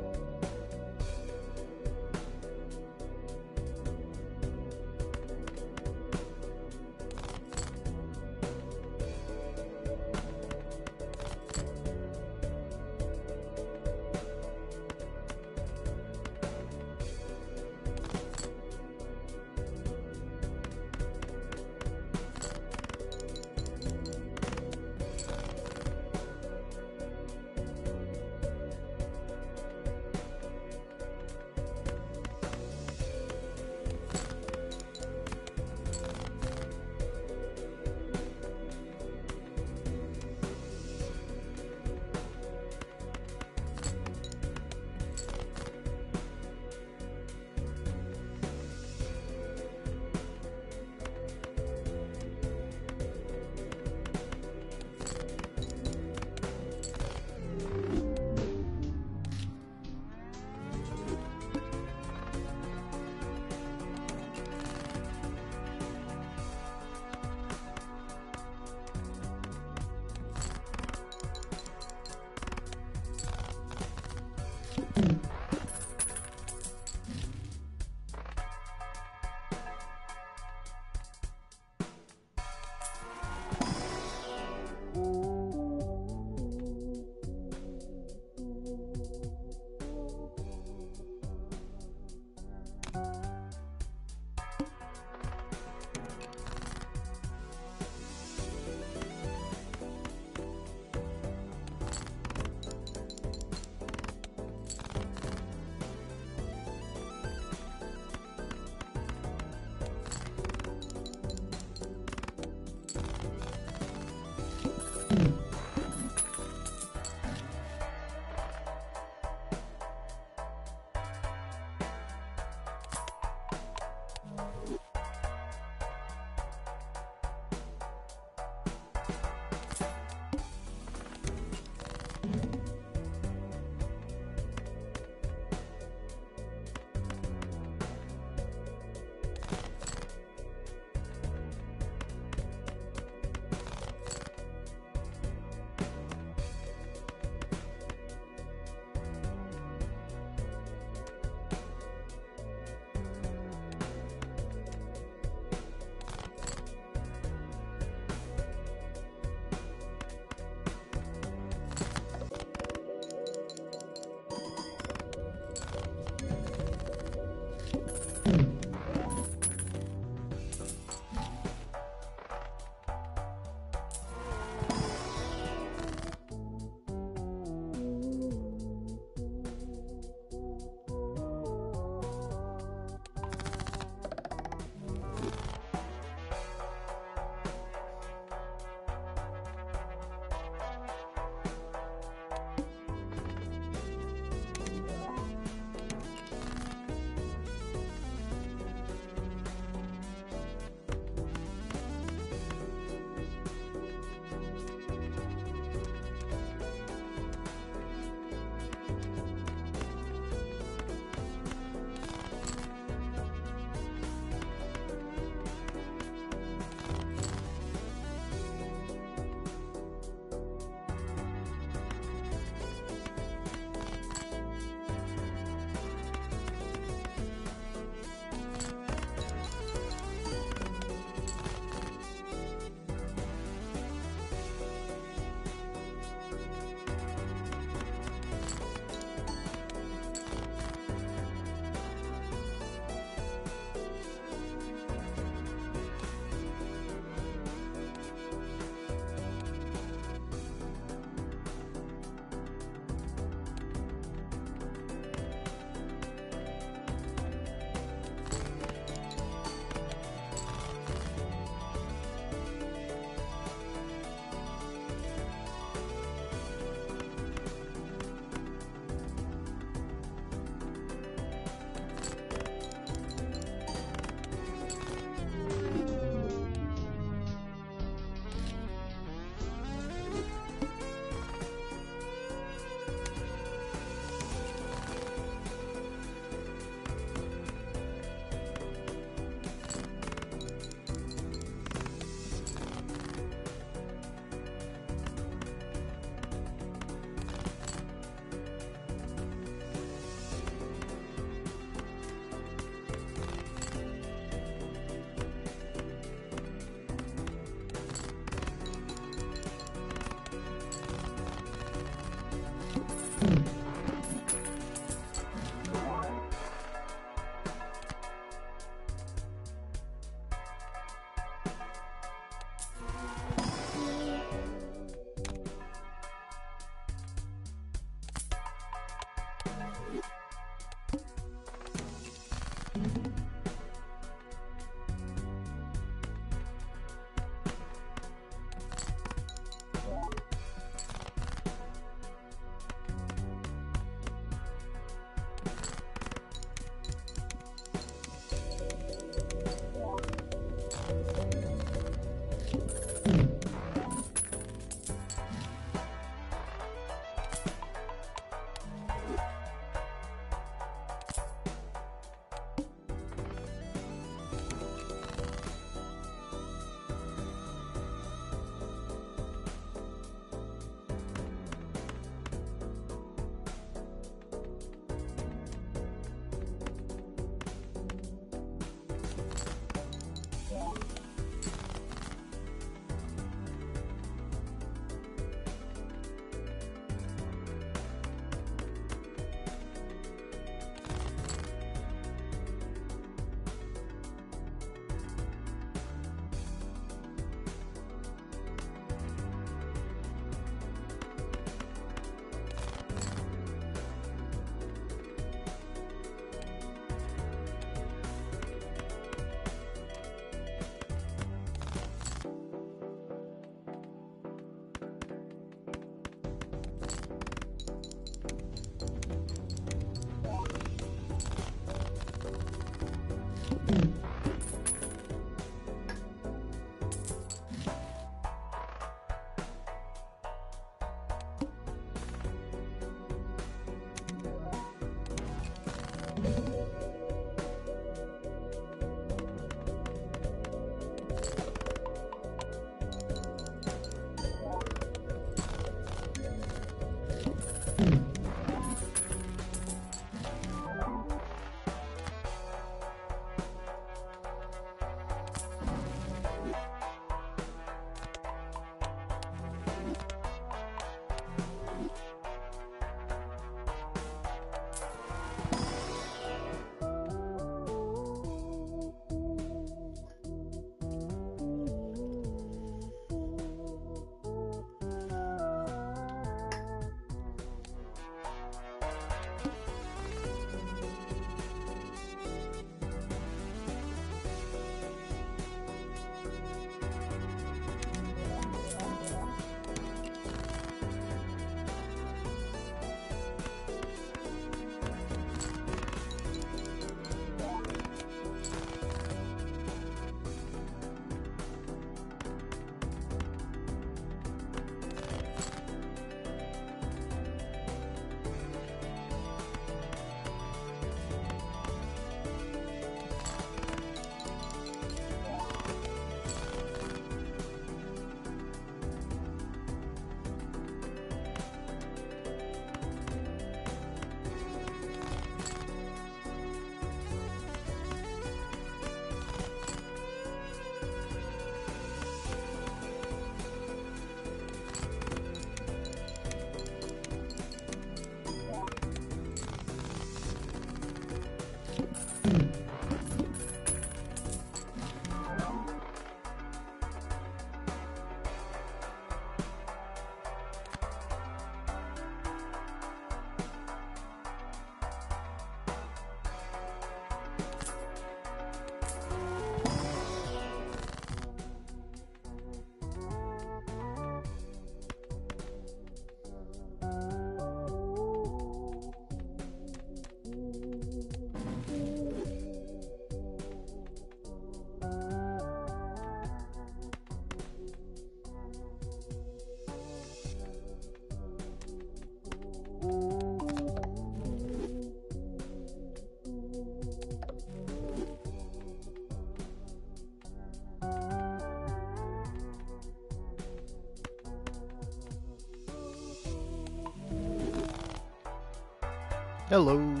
Hello.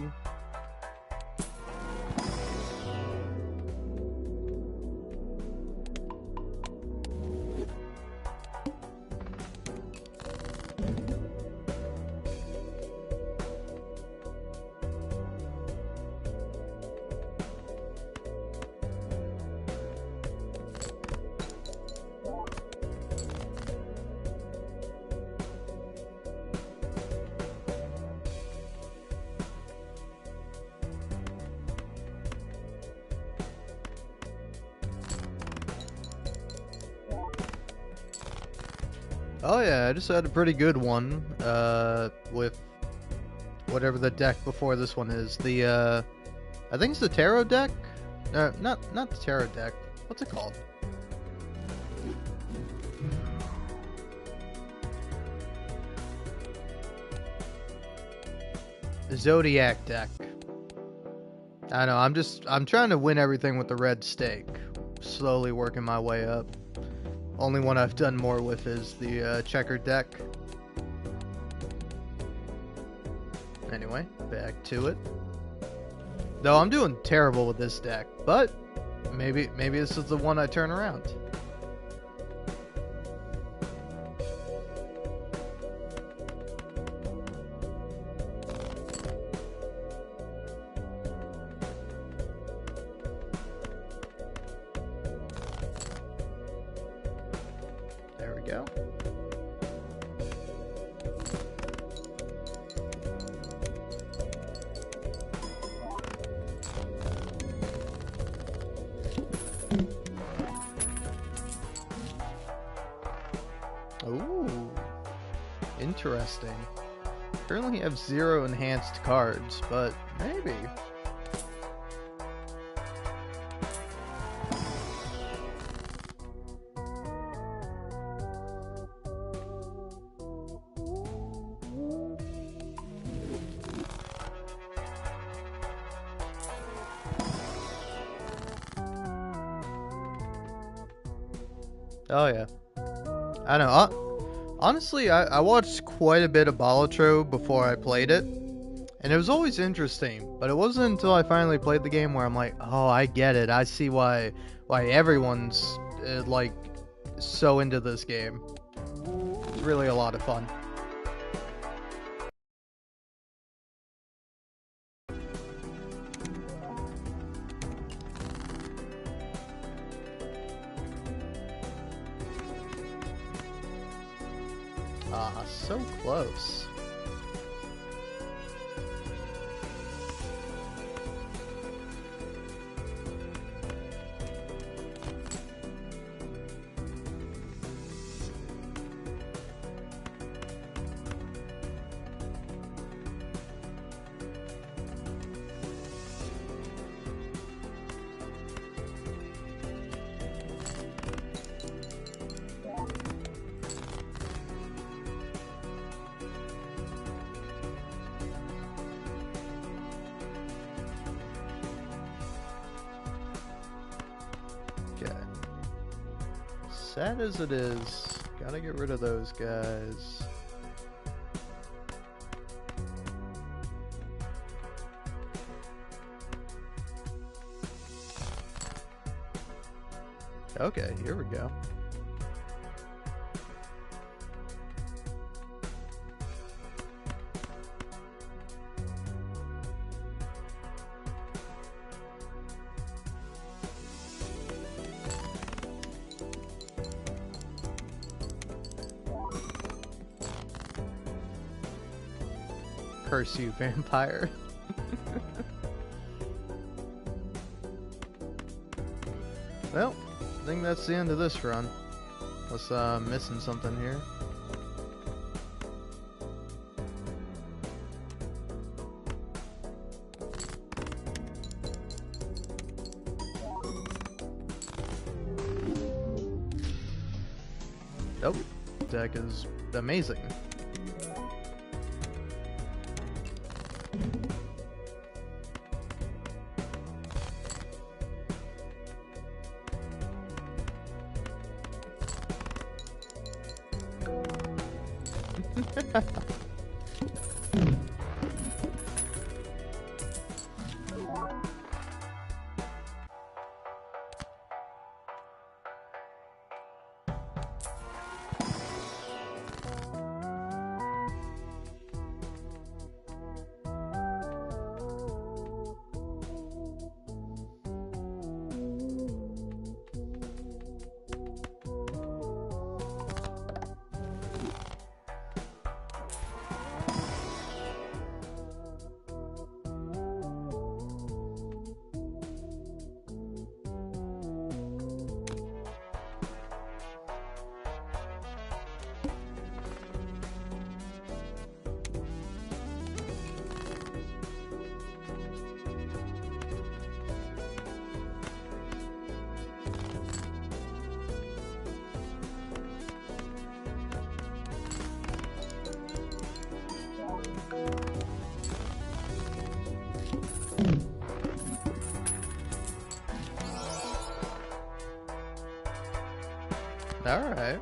Oh yeah, I just had a pretty good one, with whatever the deck before this one is. The, I think it's the tarot deck? Not the tarot deck. What's it called? The Zodiac deck. I know, I'm trying to win everything with the red stake. Slowly working my way up. Only one I've done more with is the checkered deck. Anyway, back to it. Though I'm doing terrible with this deck, but maybe this is the one I turn around. There we go. Ooh, interesting. Currently have 0 enhanced cards, but maybe. Oh yeah, I know. Honestly, I watched quite a bit of Balatro before I played it, and it was always interesting. But it wasn't until I finally played the game where I'm like, oh, I get it. I see why everyone's like so into this game. It's really a lot of fun. Ah, so close. Okay. Sad as it is, gotta get rid of those guys. Okay, here we go. Curse you, vampire. Well, I think that's the end of this run. Unless missing something here. Nope. Deck is amazing. Alright.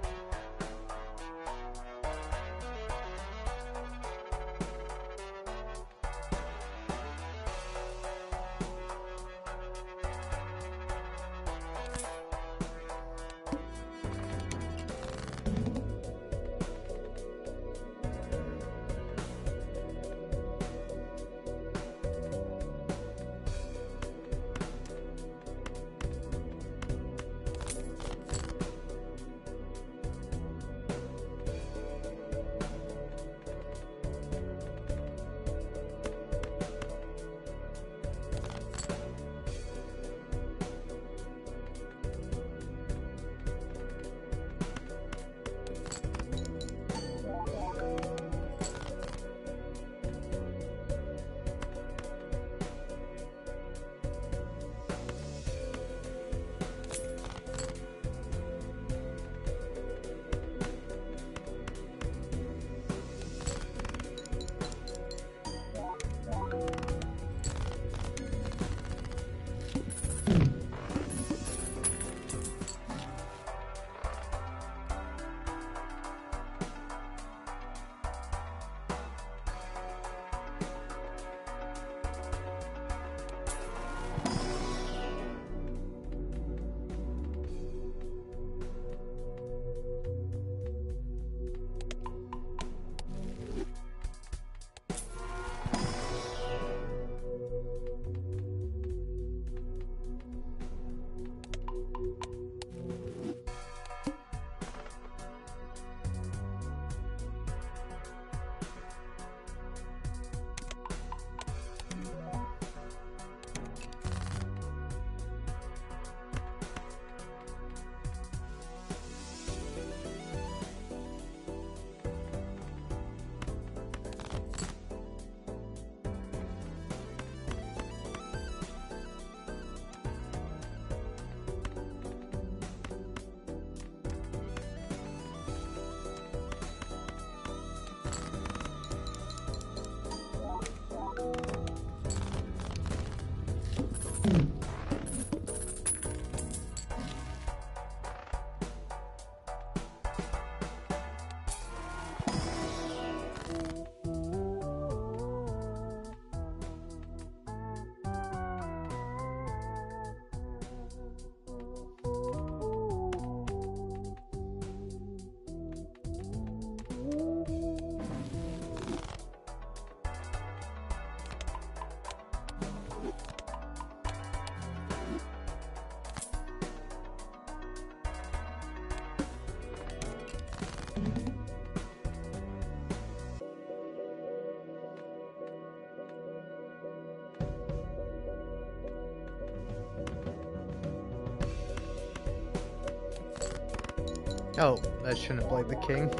Oh, I shouldn't have played the king.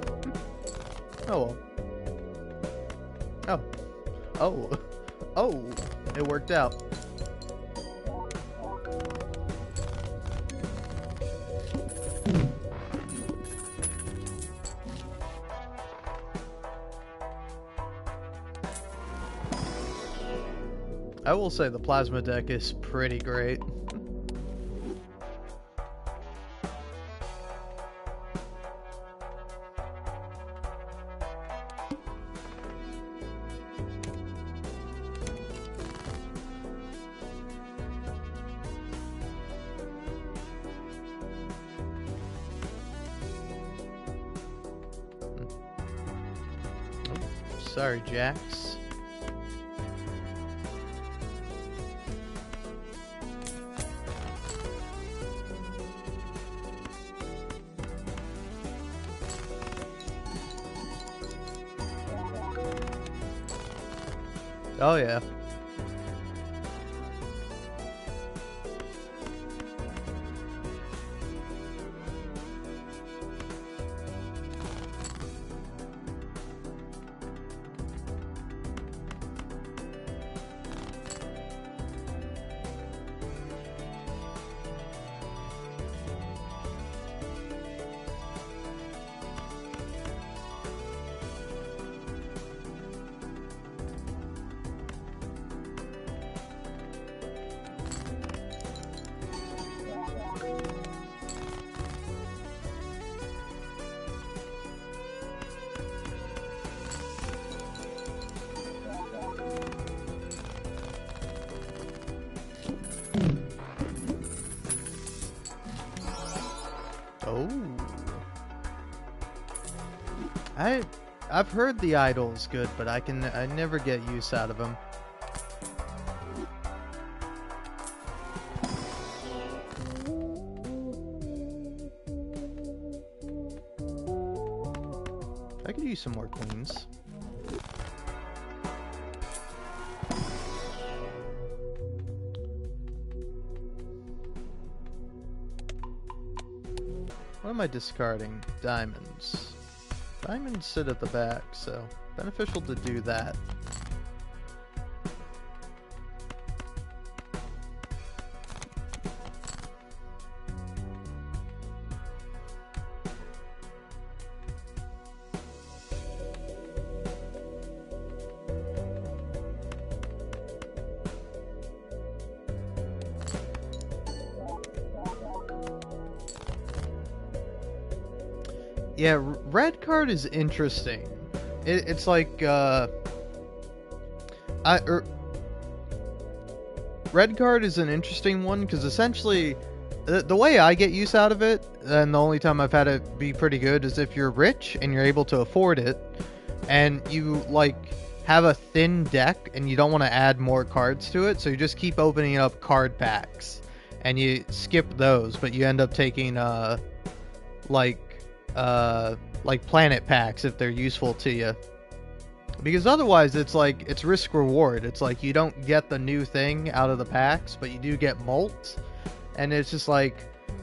Oh well. Oh. Oh! It worked out. I will say the plasma deck is pretty great. Sorry, Jax. Oh yeah. Oh. I've heard the idol's good, but I never get use out of him. I could use some more queens. What am I discarding? Diamonds. Diamonds sit at the back, so beneficial to do that. Yeah, red card is interesting. It's like, red card is an interesting one, because essentially, the way I get use out of it, and the only time I've had it be pretty good, is if you're rich and you're able to afford it, and you, like, have a thin deck, and you don't want to add more cards to it, so you just keep opening up card packs, and you skip those, but you end up taking, like planet packs if they're useful to you, because otherwise it's like it's risk reward. It's like you don't get the new thing out of the packs, but you do get molt, and it's just like,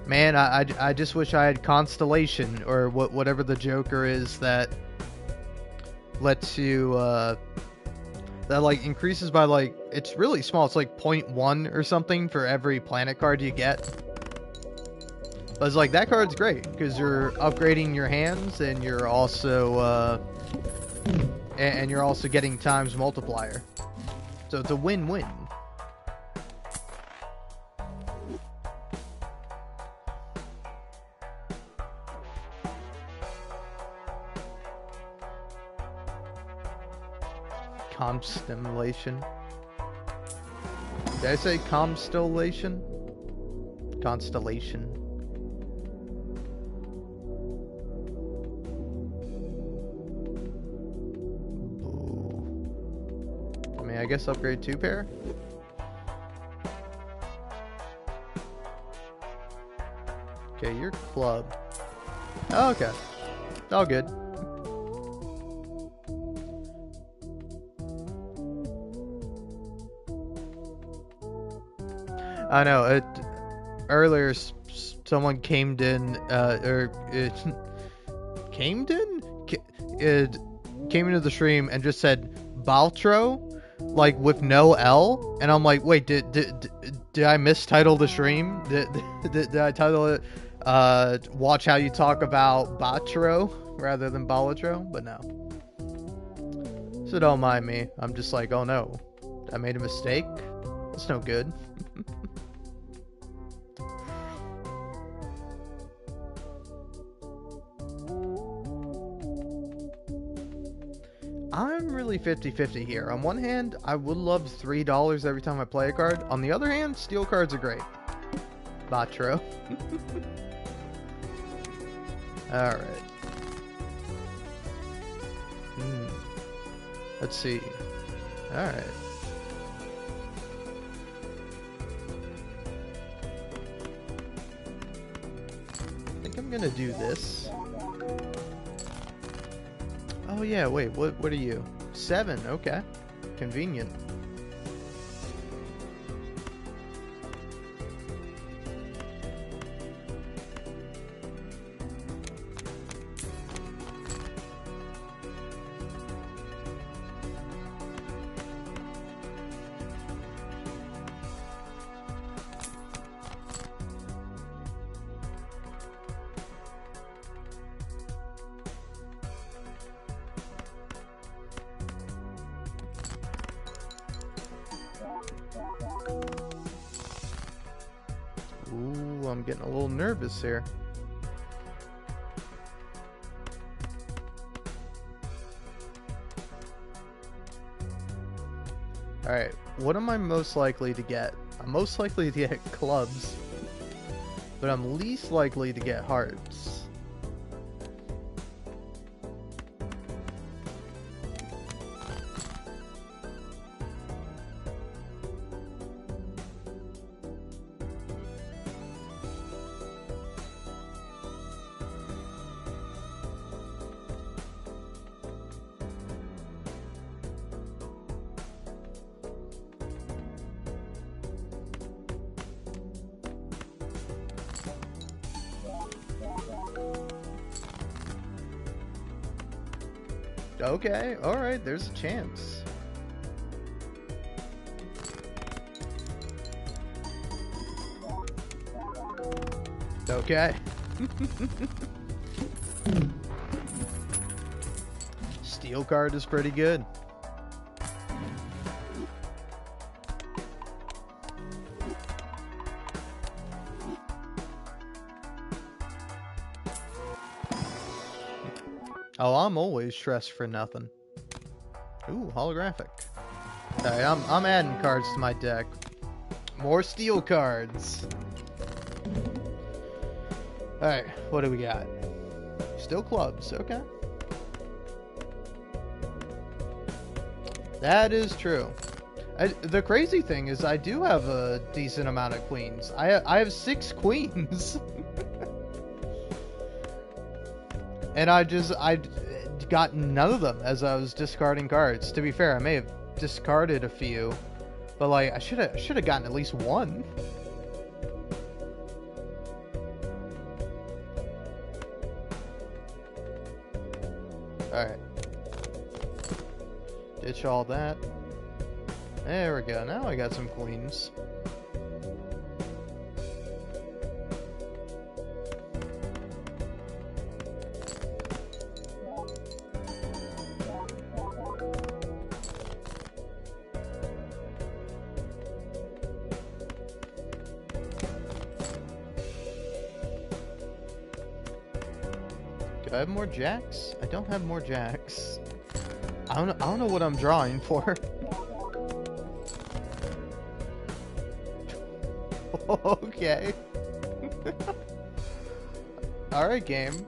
man, I just wish I had Constellation or whatever the Joker is that lets you that like increases by, like, it's really small, it's like 0.1 or something for every planet card you get. But it's like, that card's great, because you're upgrading your hands, and you're also, getting times multiplier. So it's a win-win. Constellation. Did I say constellation? Constellation. Ooh. I mean, I guess upgrade 2 pair. Okay, you're club. Oh, okay. All good. I know it. Earlier, someone came in, or it came into the stream and just said Balatro, like with no L, and I'm like, wait, did I mistitle the stream? Did I title it? Watch how you talk about Balatro rather than Balatro, but no. So don't mind me. I'm just like, oh no, I made a mistake. That's no good. I'm really 50-50 here. On one hand, I would love $3 every time I play a card. On the other hand, steel cards are great. Balatro. Alright. Let's see. Alright. I think I'm gonna do this. Oh yeah, wait, what are you? 7, okay. Convenient. Ooh, I'm getting a little nervous here. Alright, what am I most likely to get? I'm most likely to get clubs, but I'm least likely to get hearts. Okay, alright, there's a chance. Okay. Steel card is pretty good. Oh, I'm always stressed for nothing. Ooh, holographic. Alright, I'm adding cards to my deck. More steel cards. Alright, what do we got? Still clubs, okay. That is true. The crazy thing is I do have a decent amount of queens. I have 6 queens. And I got none of them as I was discarding cards. To be fair, I may have discarded a few, but like I should have gotten at least one. Alright. Ditch all that. There we go. Now I got some queens. Do I have more jacks? I don't have more jacks. I don't know what I'm drawing for. Okay. Alright, game.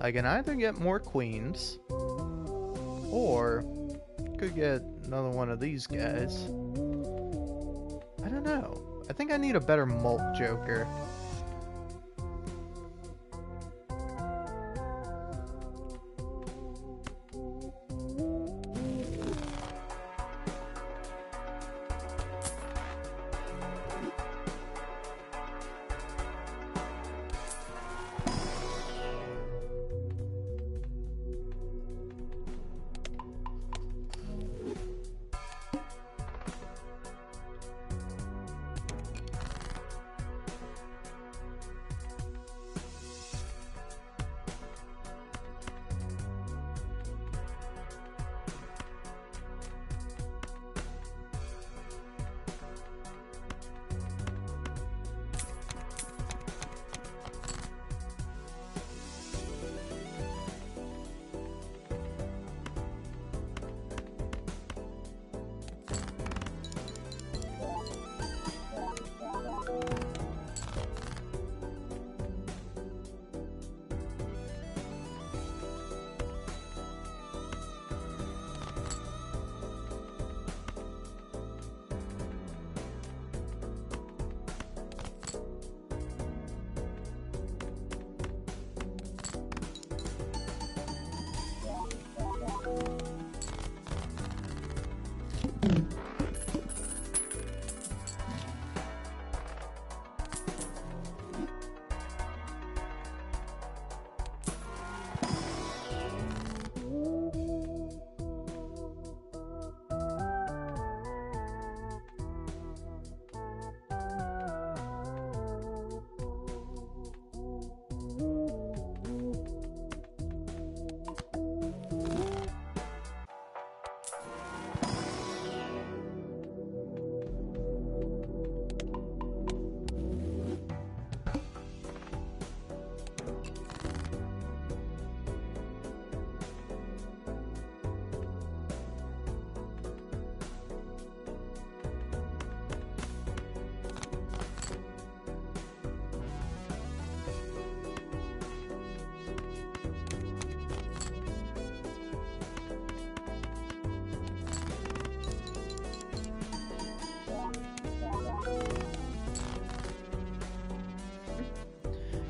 I can either get more queens, or could get another one of these guys. I don't know. I think I need a better mult joker.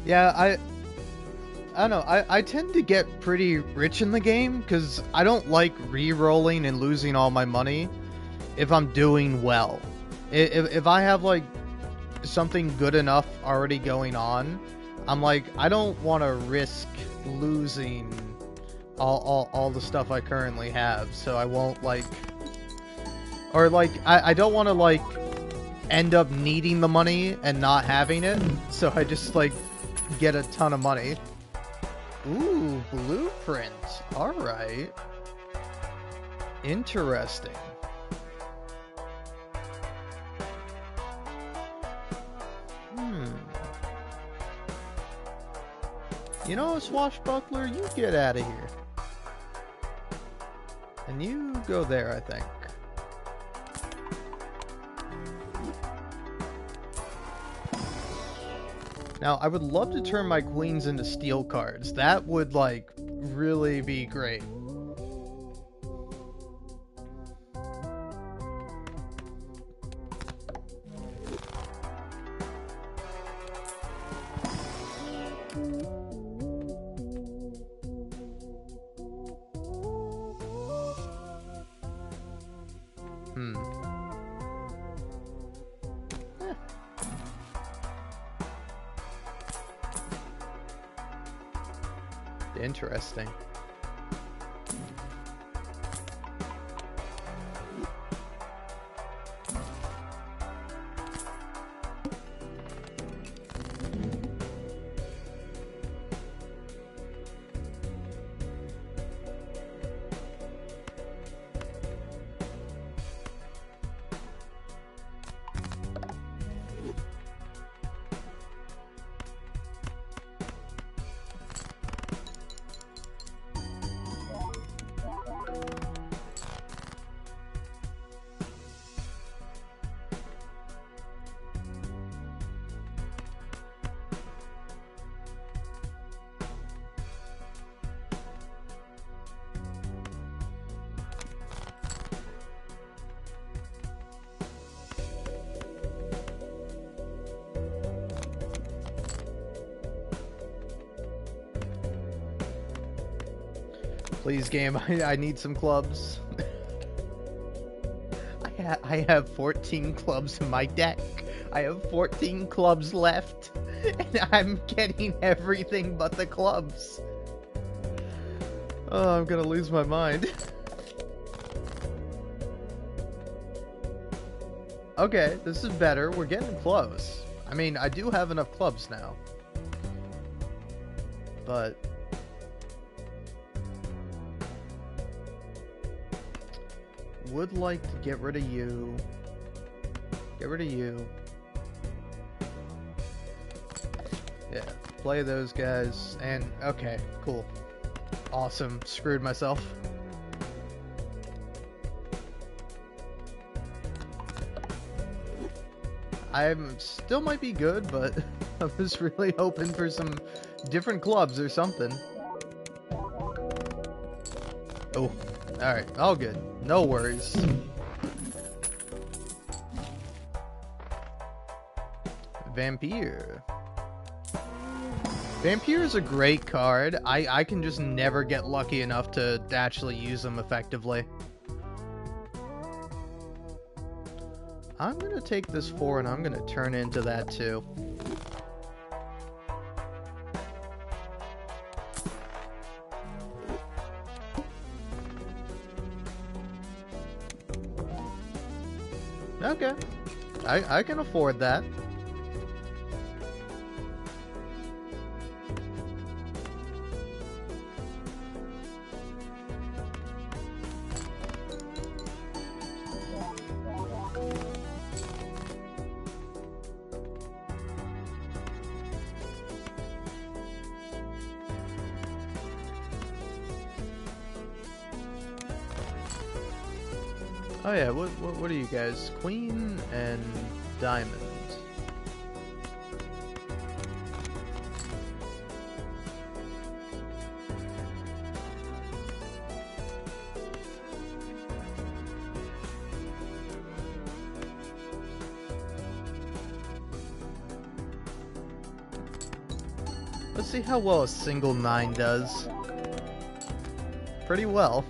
Yeah, I don't know. I tend to get pretty rich in the game because I don't like re-rolling and losing all my money if I'm doing well. If I have like something good enough already going on, I'm like, I don't want to risk losing all the stuff I currently have, so I won't like, or like I don't want to like end up needing the money and not having it, so I just like get a ton of money. Ooh, blueprint. Alright. Interesting. You know, Swashbuckler, you get out of here. And you go there, I think. Now, I would love to turn my queens into steel cards. That would, like, really be great. Interesting. Please, game, I need some clubs. I have 14 clubs in my deck. I have 14 clubs left, and I'm getting everything but the clubs. Oh, I'm gonna lose my mind. Okay, this is better. We're getting close. I mean, I do have enough clubs now. But... would like to get rid of you. Get rid of you. Yeah, play those guys. And, okay, cool. Awesome. Screwed myself. I'm still might be good, but I was really hoping for some different clubs or something. Oh, alright, all good. No worries. Vampire. Vampire is a great card. I can just never get lucky enough to actually use them effectively. I'm gonna take this 4 and I'm gonna turn into that 2. Okay. I can afford that. Oh yeah, what are you guys? Queen and diamond. Let's see how well a single 9 does. Pretty well.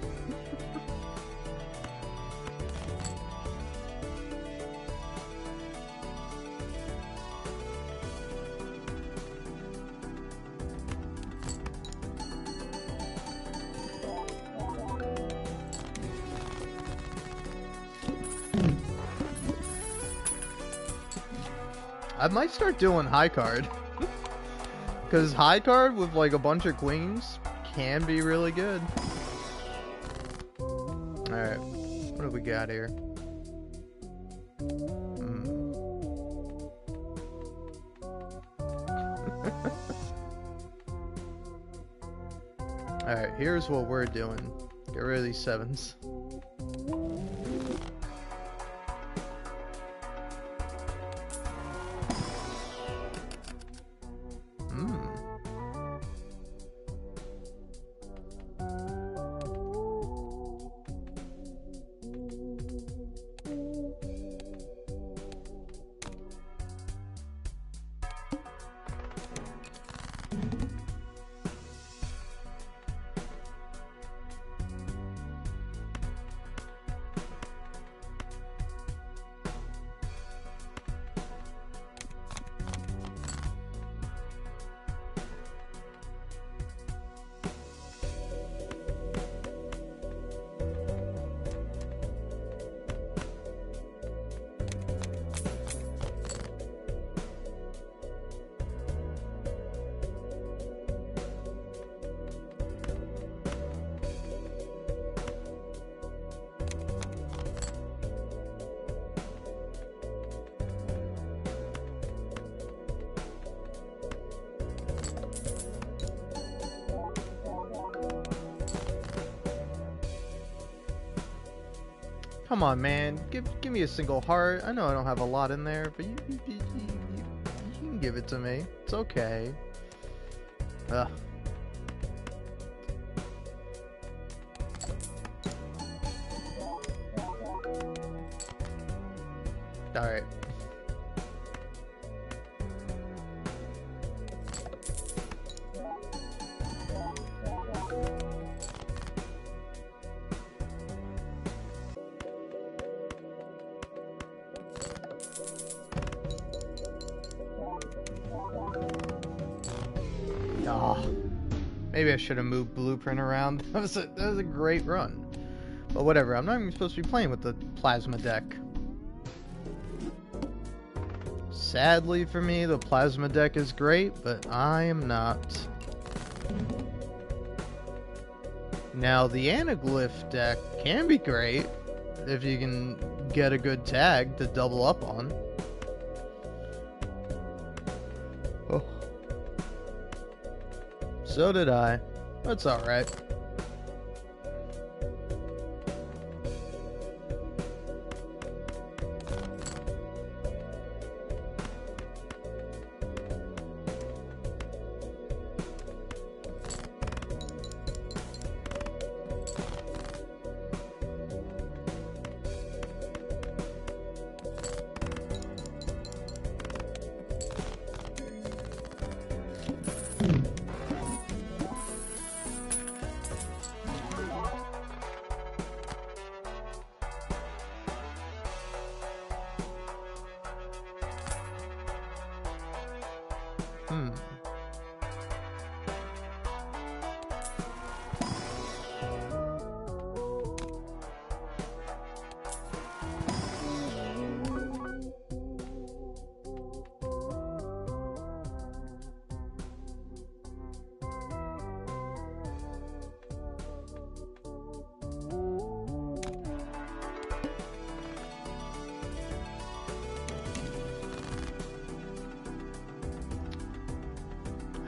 I might start doing high card. Because high card with like a bunch of queens can be really good. Alright, what do we got here? Alright, here's what we're doing. Get rid of these 7s. Come on, man. Give me a single heart. I know I don't have a lot in there, but you can give it to me. It's okay. Ugh. Alright. Maybe I should have moved Blueprint around. That was a great run. But whatever, I'm not even supposed to be playing with the Plasma deck. Sadly for me, the Plasma deck is great, but I am not. Now, the Anaglyph deck can be great if you can get a good tag to double up on. Oh. So did I. That's alright.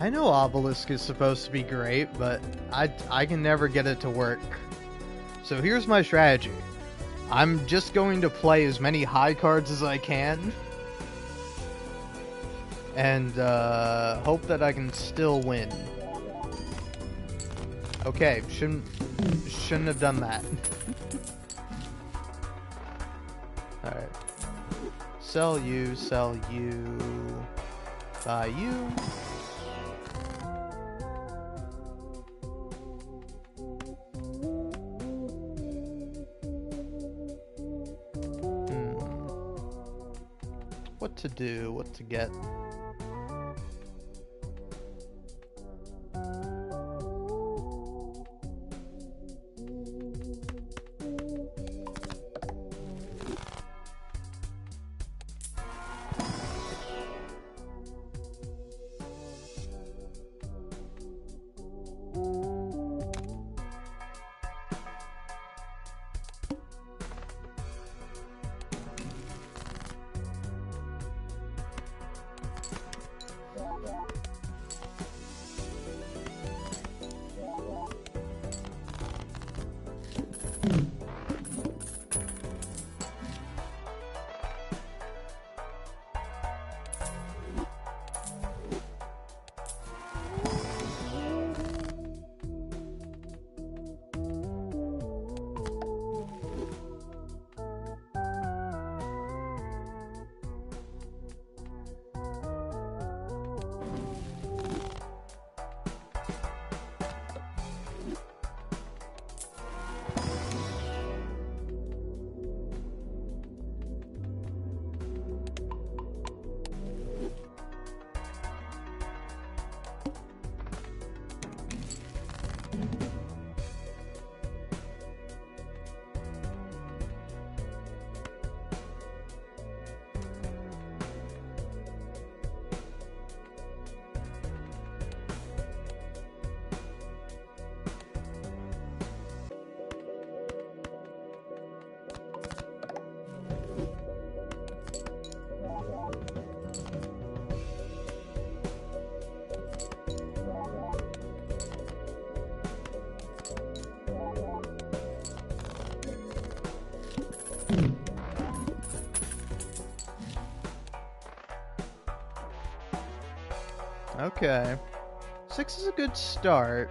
I know Obelisk is supposed to be great, but I can never get it to work. So here's my strategy. I'm just going to play as many high cards as I can. And hope that I can still win. Okay, shouldn't have done that. Alright. Sell you, buy you. What to do, what to get. Okay. 6 is a good start.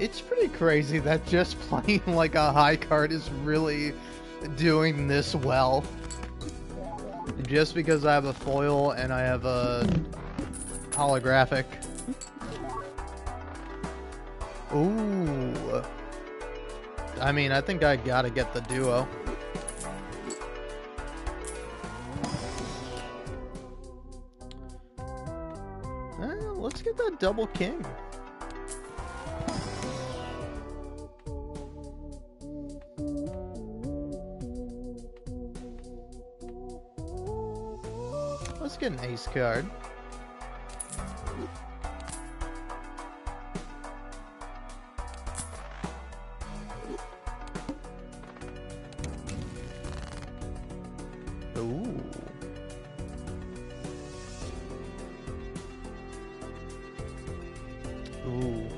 It's pretty crazy that just playing like a high card is really doing this well. Just because I have a foil and I have a holographic. Ooh. I mean, I think I gotta get the duo. Let's get that double king. Let's get an ace card. Ooh. Ooh.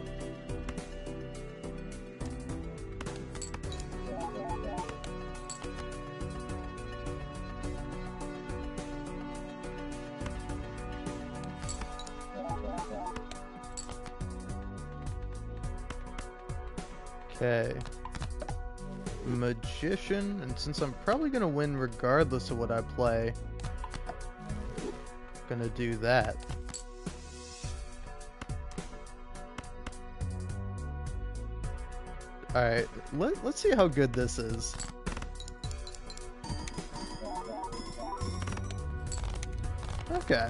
Okay. Magician, and since I'm probably gonna win regardless of what I play, gonna do that. Alright, let's see how good this is. Okay.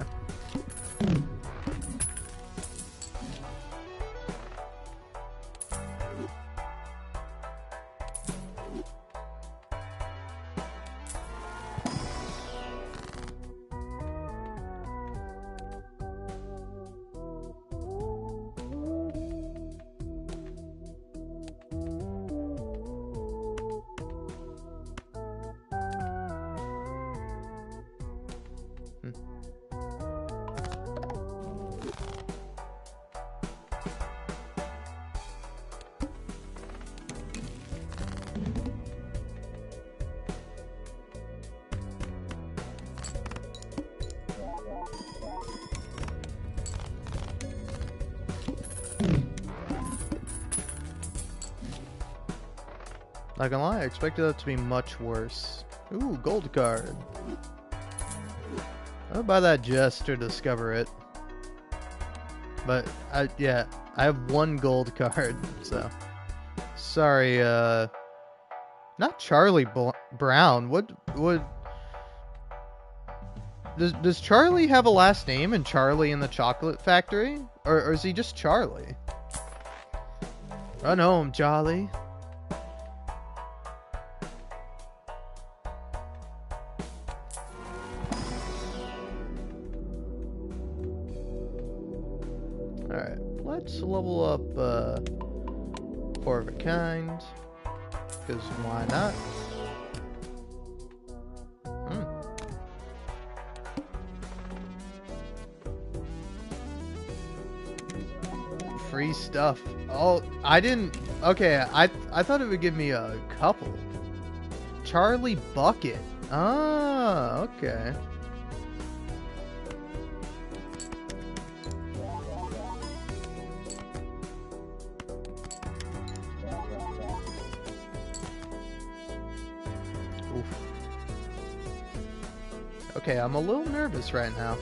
Not gonna lie, I expected that to be much worse. Ooh, gold card. I'll buy that just to discover it. But, yeah, I have one gold card, so. Sorry, not Charlie Brown. What, does Charlie have a last name in Charlie in the Chocolate Factory? Or is he just Charlie? Run home, Charlie. Alright, let's level up, Four of a Kind. Because why not? Free stuff. Oh, I didn't... Okay, I thought it would give me a couple. Charlie Bucket. Ah, okay. Oof. Okay, I'm a little nervous right now.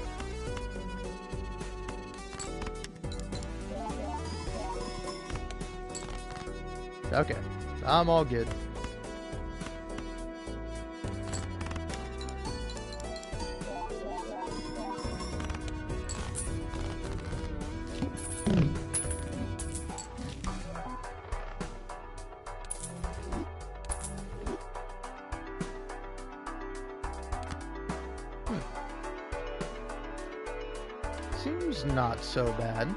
Okay, I'm all good. Seems not so bad.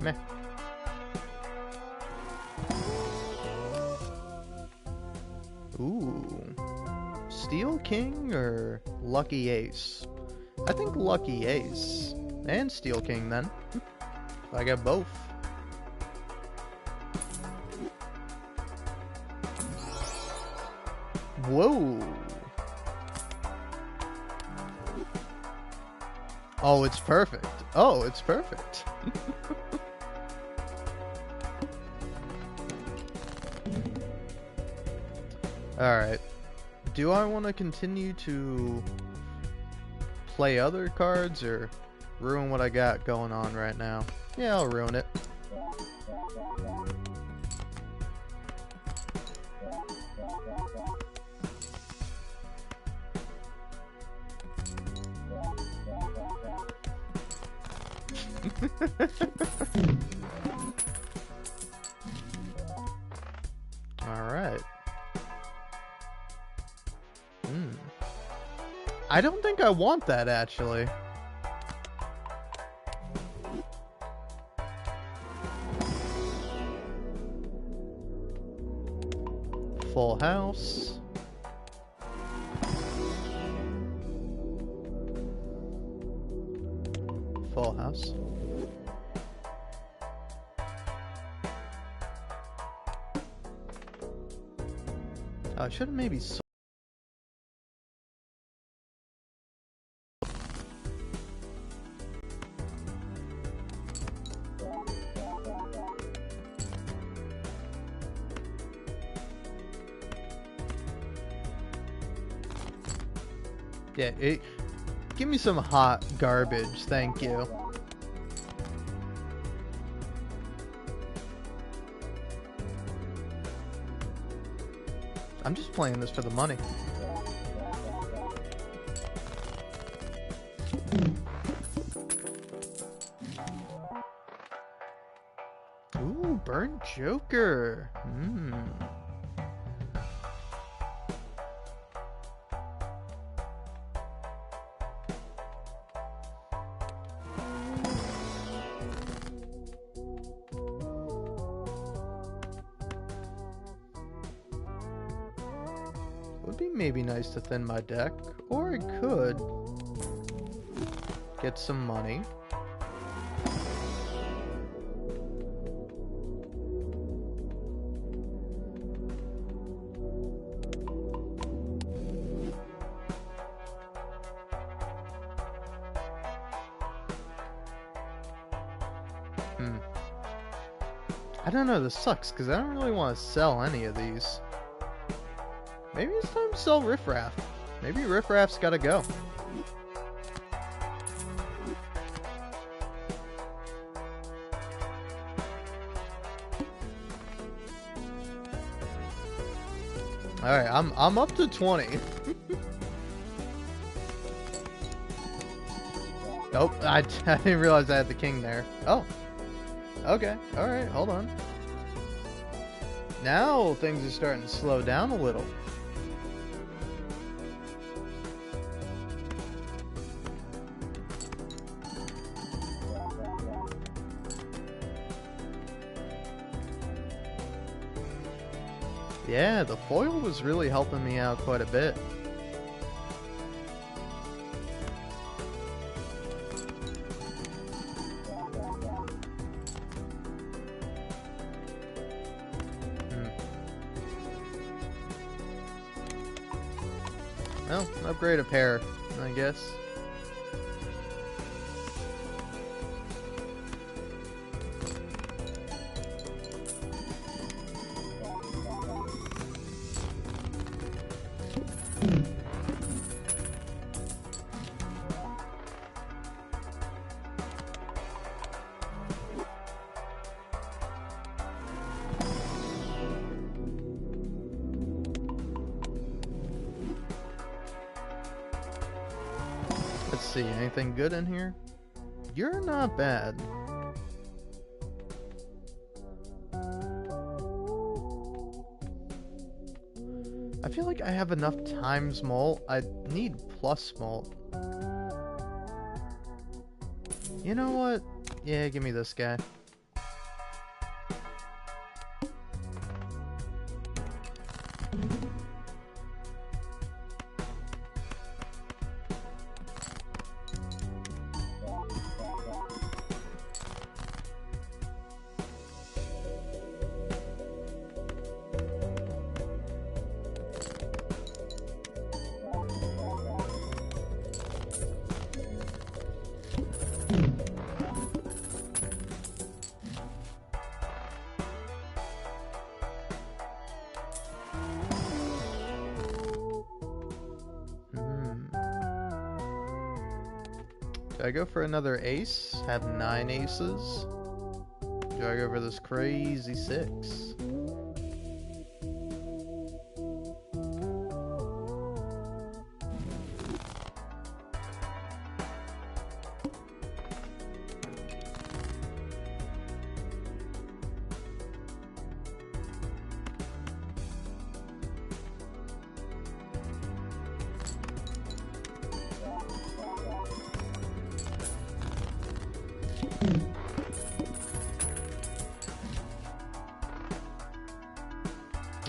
Meh. Ooh. Steel King or Lucky Ace? I think Lucky Ace. And Steel King then. I got both. Whoa. Oh, it's perfect. Oh, it's perfect. Alright. Do I want to continue to play other cards or ruin what I got going on right now? Yeah, I'll ruin it. Alright. I don't think I want that, actually. Full house. Full house. I should have maybe sold. Yeah, give me some hot garbage, thank you. I'm just playing this for the money. Ooh, burnt Joker. Would be maybe nice to thin my deck, or it could get some money. I don't know, this sucks, because I don't really want to sell any of these. Maybe it's time to sell Riffraff. Maybe Riffraff's gotta go. Alright, I'm up to 20. Nope, I didn't realize I had the king there. Oh. Okay, alright, hold on. Now things are starting to slow down a little. Yeah, the foil was really helping me out quite a bit. Well, upgrade a pair, I guess. see. Anything good in here? You're not bad. I feel like I have enough times malt. I need plus malt. You know what? Yeah, give me this guy. Do I go for another ace? Have 9 aces? Do I go for this crazy 6?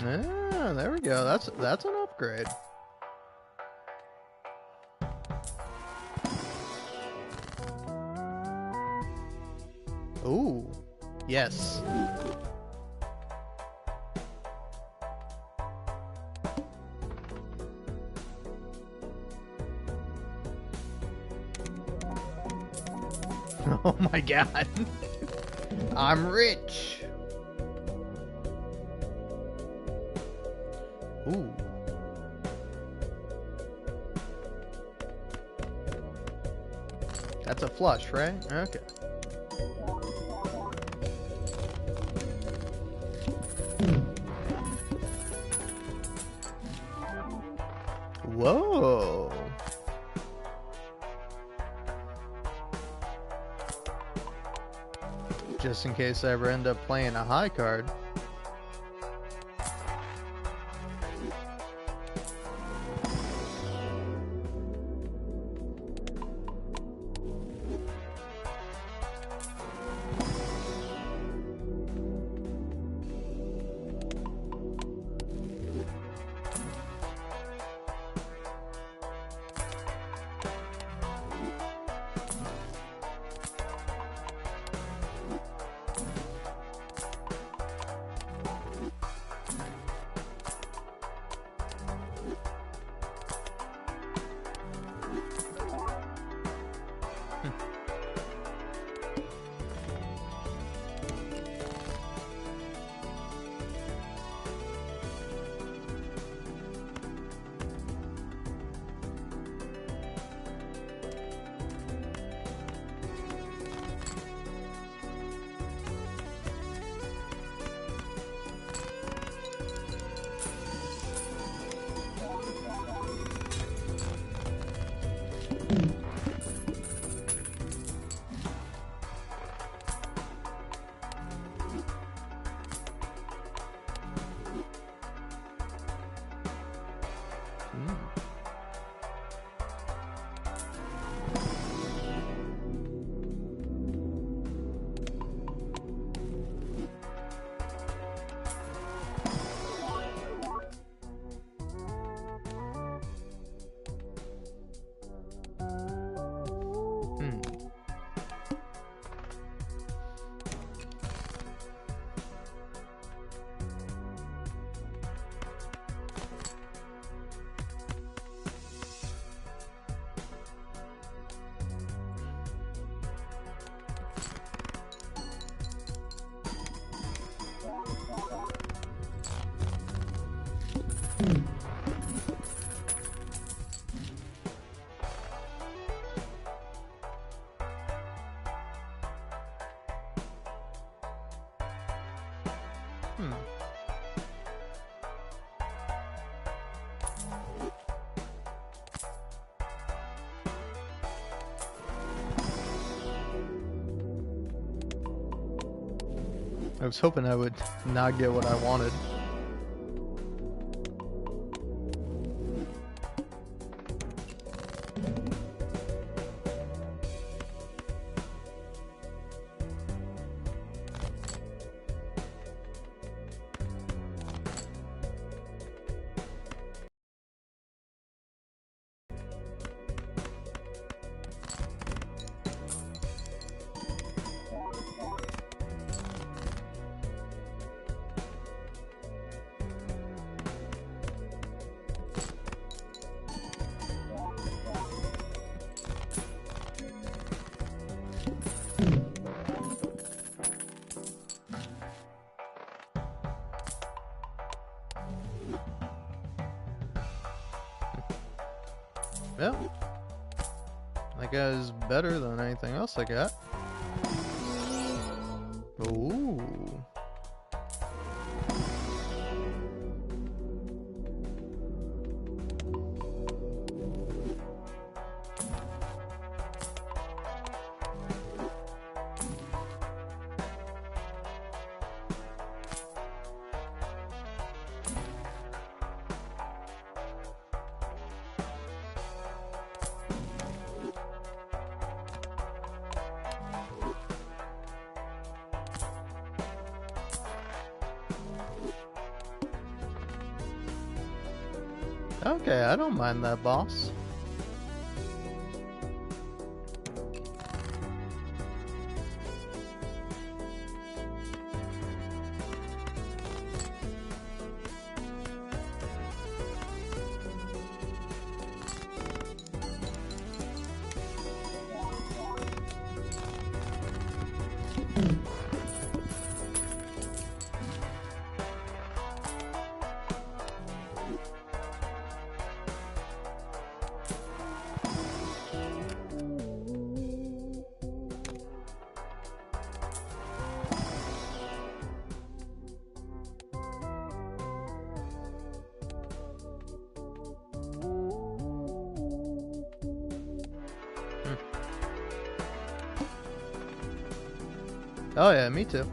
Ah, there we go. That's an upgrade. Ooh, yes. Oh my god. I'm rich. Ooh. That's a flush, right? Okay. Whoa. Just in case I ever end up playing a high card. I was hoping I would not get what I wanted. Well, that guy's better than anything else I got. Ooh. Okay, I don't mind that, boss. Oh yeah, me too.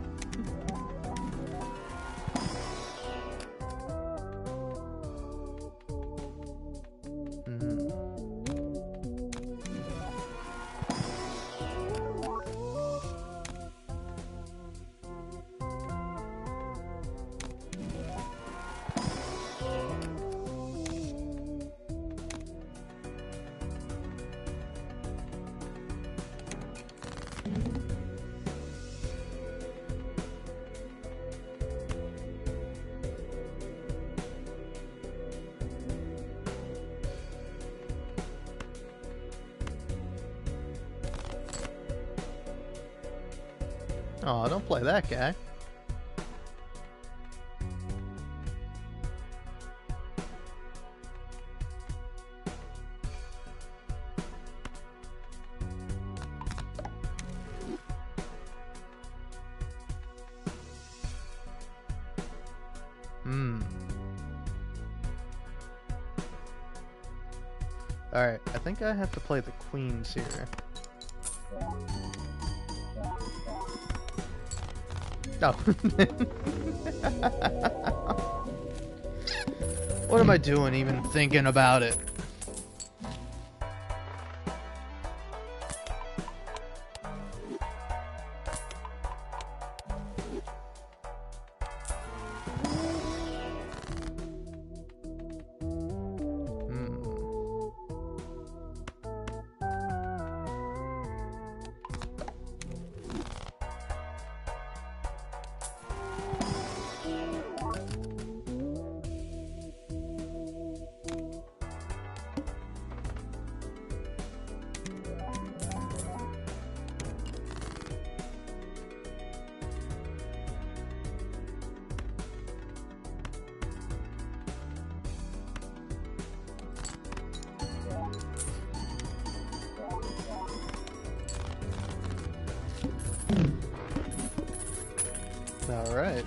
Oh, don't play that guy. Alright, I think I have to play the queens here. Oh. What am I doing even thinking about it? All right.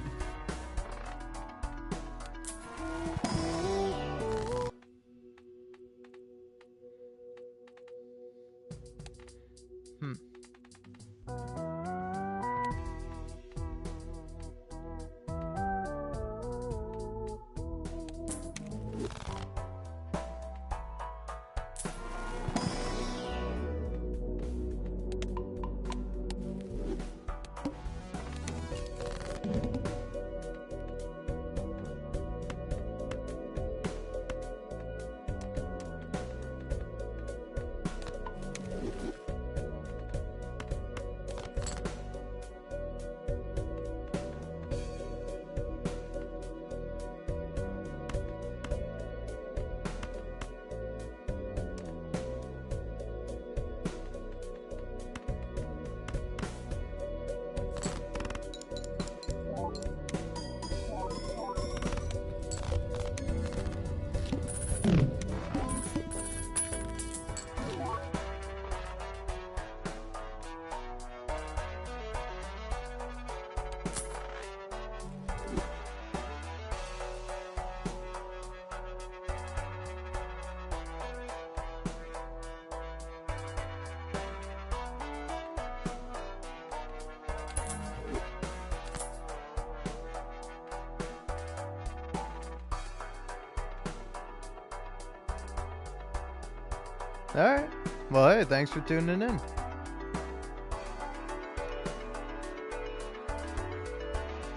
Alright. Well, hey, thanks for tuning in.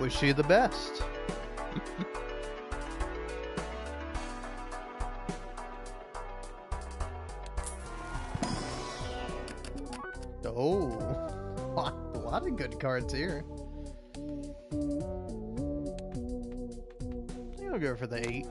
Wish you the best. Oh, a lot of good cards here. I'll go for the 8.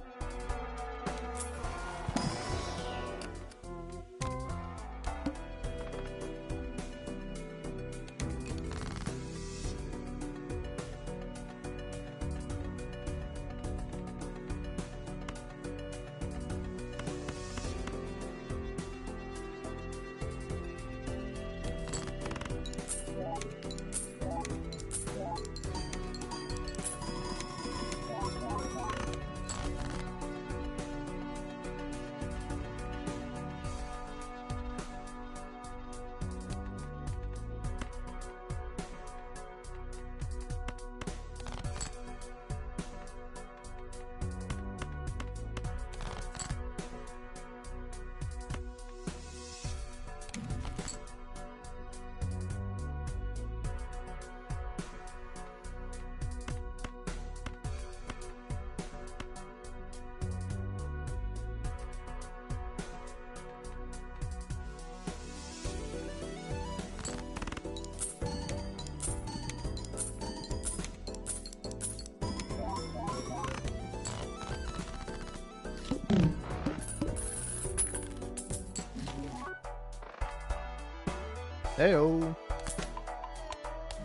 Heyo.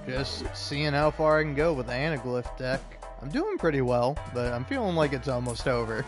Just seeing how far I can go with the Anaglyph deck. I'm doing pretty well, but I'm feeling like it's almost over.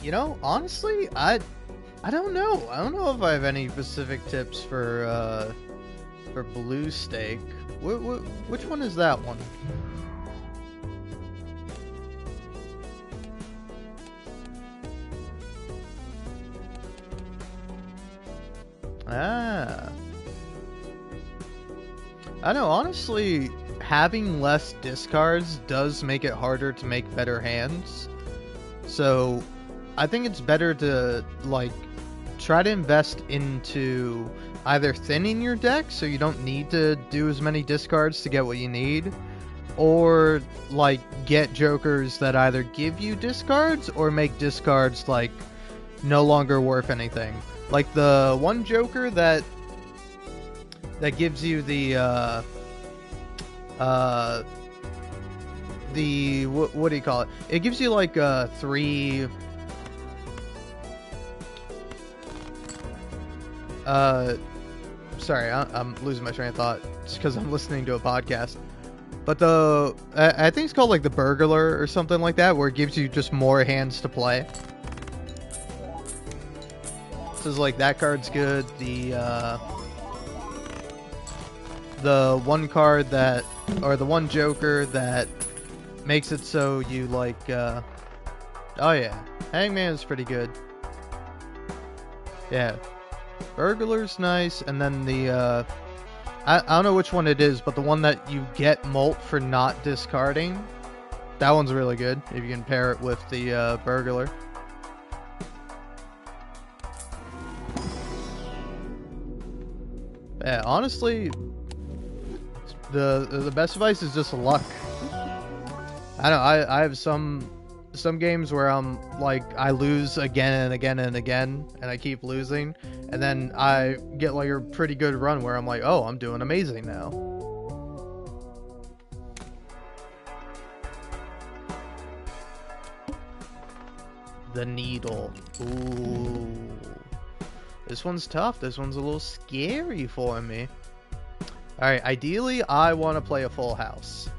You know, honestly, I don't know. I don't know if I have any specific tips for blue stake. Which one is that one? Ah. I know, honestly, having less discards does make it harder to make better hands. So I think it's better to, like, try to invest into either thinning your deck so you don't need to do as many discards to get what you need, or, like, get jokers that either give you discards or make discards, like, no longer worth anything. Like, the one joker that gives you the, what do you call it? It gives you, like, 3... sorry, I'm losing my train of thought just because I'm listening to a podcast. But I think it's called like the Burglar or something like that, where it gives you just more hands to play. So it's like that card's good. The one card that, or the one joker that makes it so you like, oh yeah, Hangman's pretty good. Yeah. Burglar's nice, and then the, I don't know which one it is, but the one that you get molt for not discarding, that one's really good, if you can pair it with the, Burglar. Yeah, honestly, the best advice is just luck. I don't know, I have some games where I'm like, I lose again and again and again, and I keep losing, And then I get like a pretty good run where I'm like, oh, I'm doing amazing now. The needle. Ooh. This one's tough. This one's a little scary for me. Alright, ideally, I want to play a full house.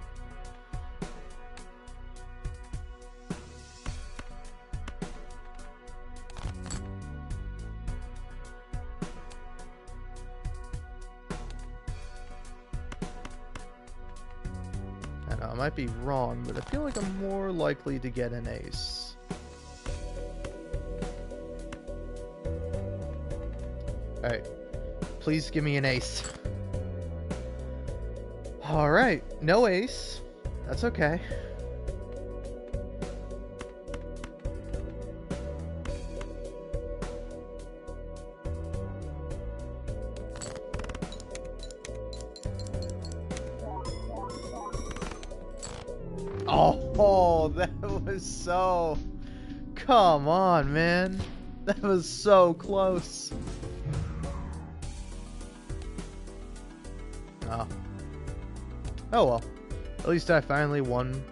I know, I might be wrong, but I feel like I'm more likely to get an ace. Alright, please give me an ace. Alright, no ace. That's okay. Oh, that was so... Come on, man. That was so close. Oh. Oh well. At least I finally won.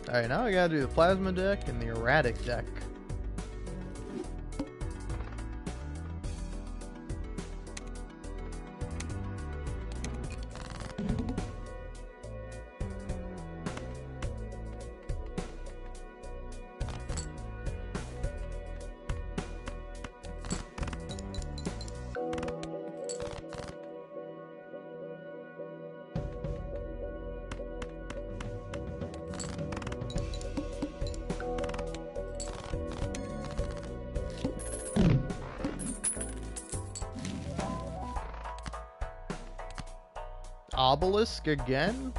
Alright, now I gotta do the plasma deck and the erratic deck. Obelisk again?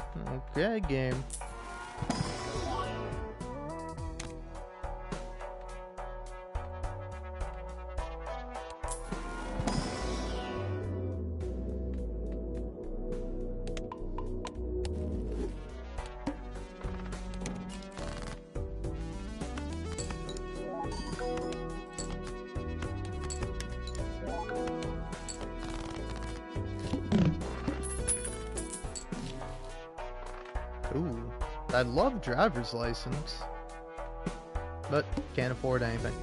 Okay, game. Ooh, I love driver's license, but can't afford anything.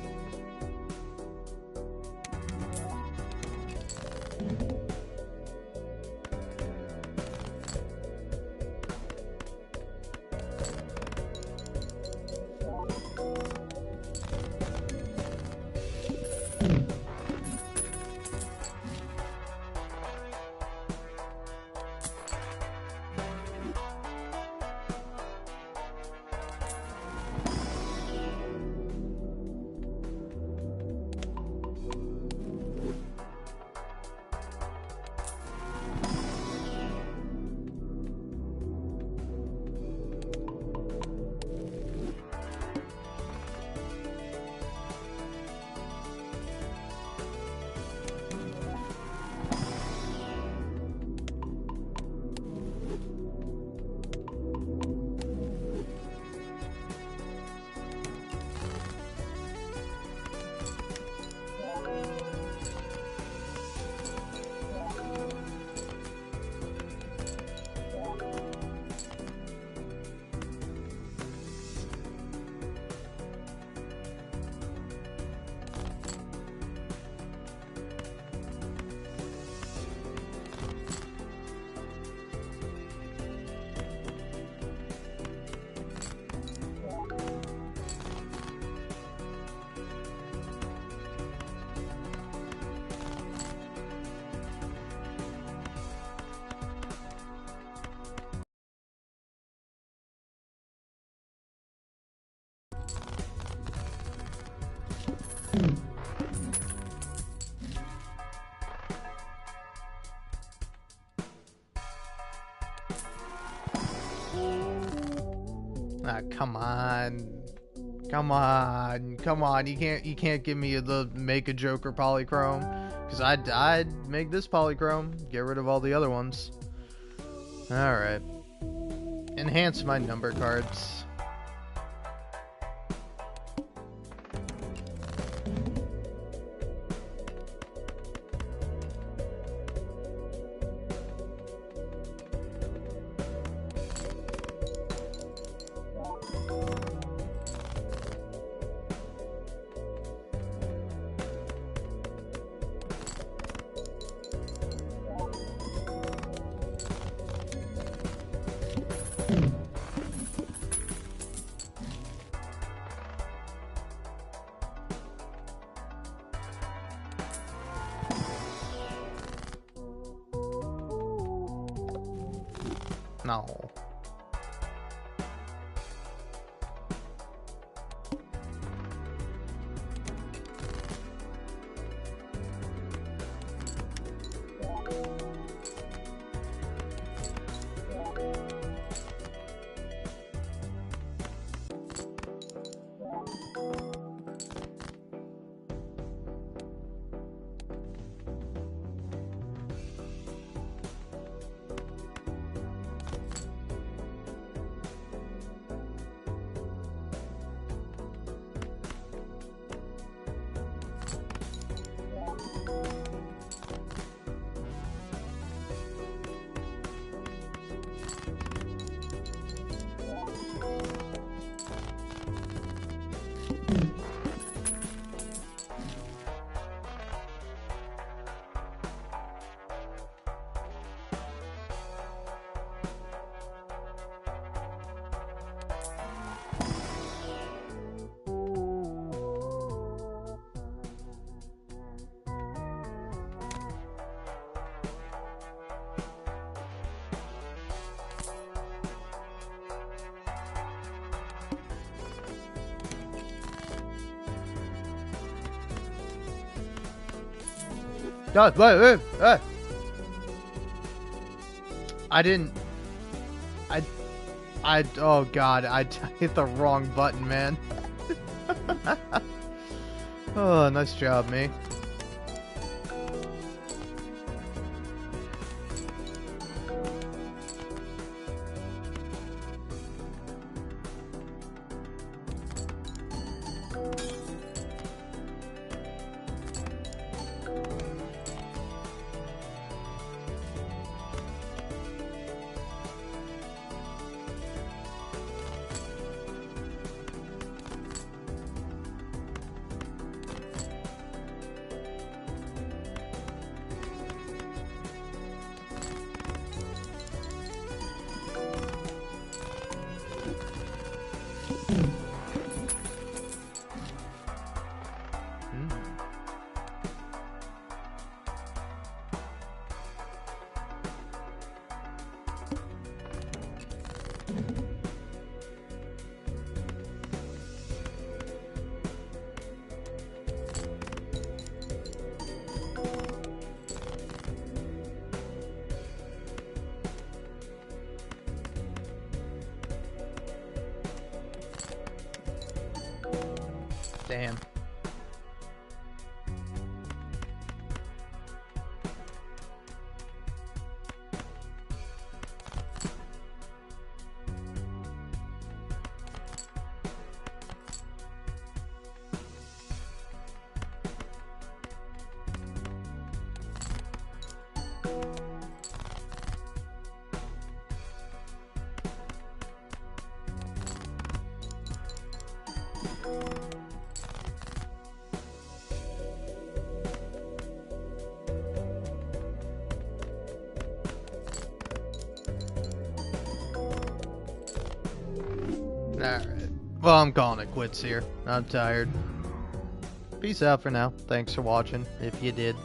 Ah, come on. Come on. Come on. You can't give me the make a Joker polychrome. Because I'd make this polychrome. Get rid of all the other ones. Alright. Enhance my number cards. No. God, wait. I didn't. Oh God, I hit the wrong button, man. Oh, nice job, me. Damn. Alright. Well, I'm calling it quits here. I'm tired. Peace out for now. Thanks for watching, if you did.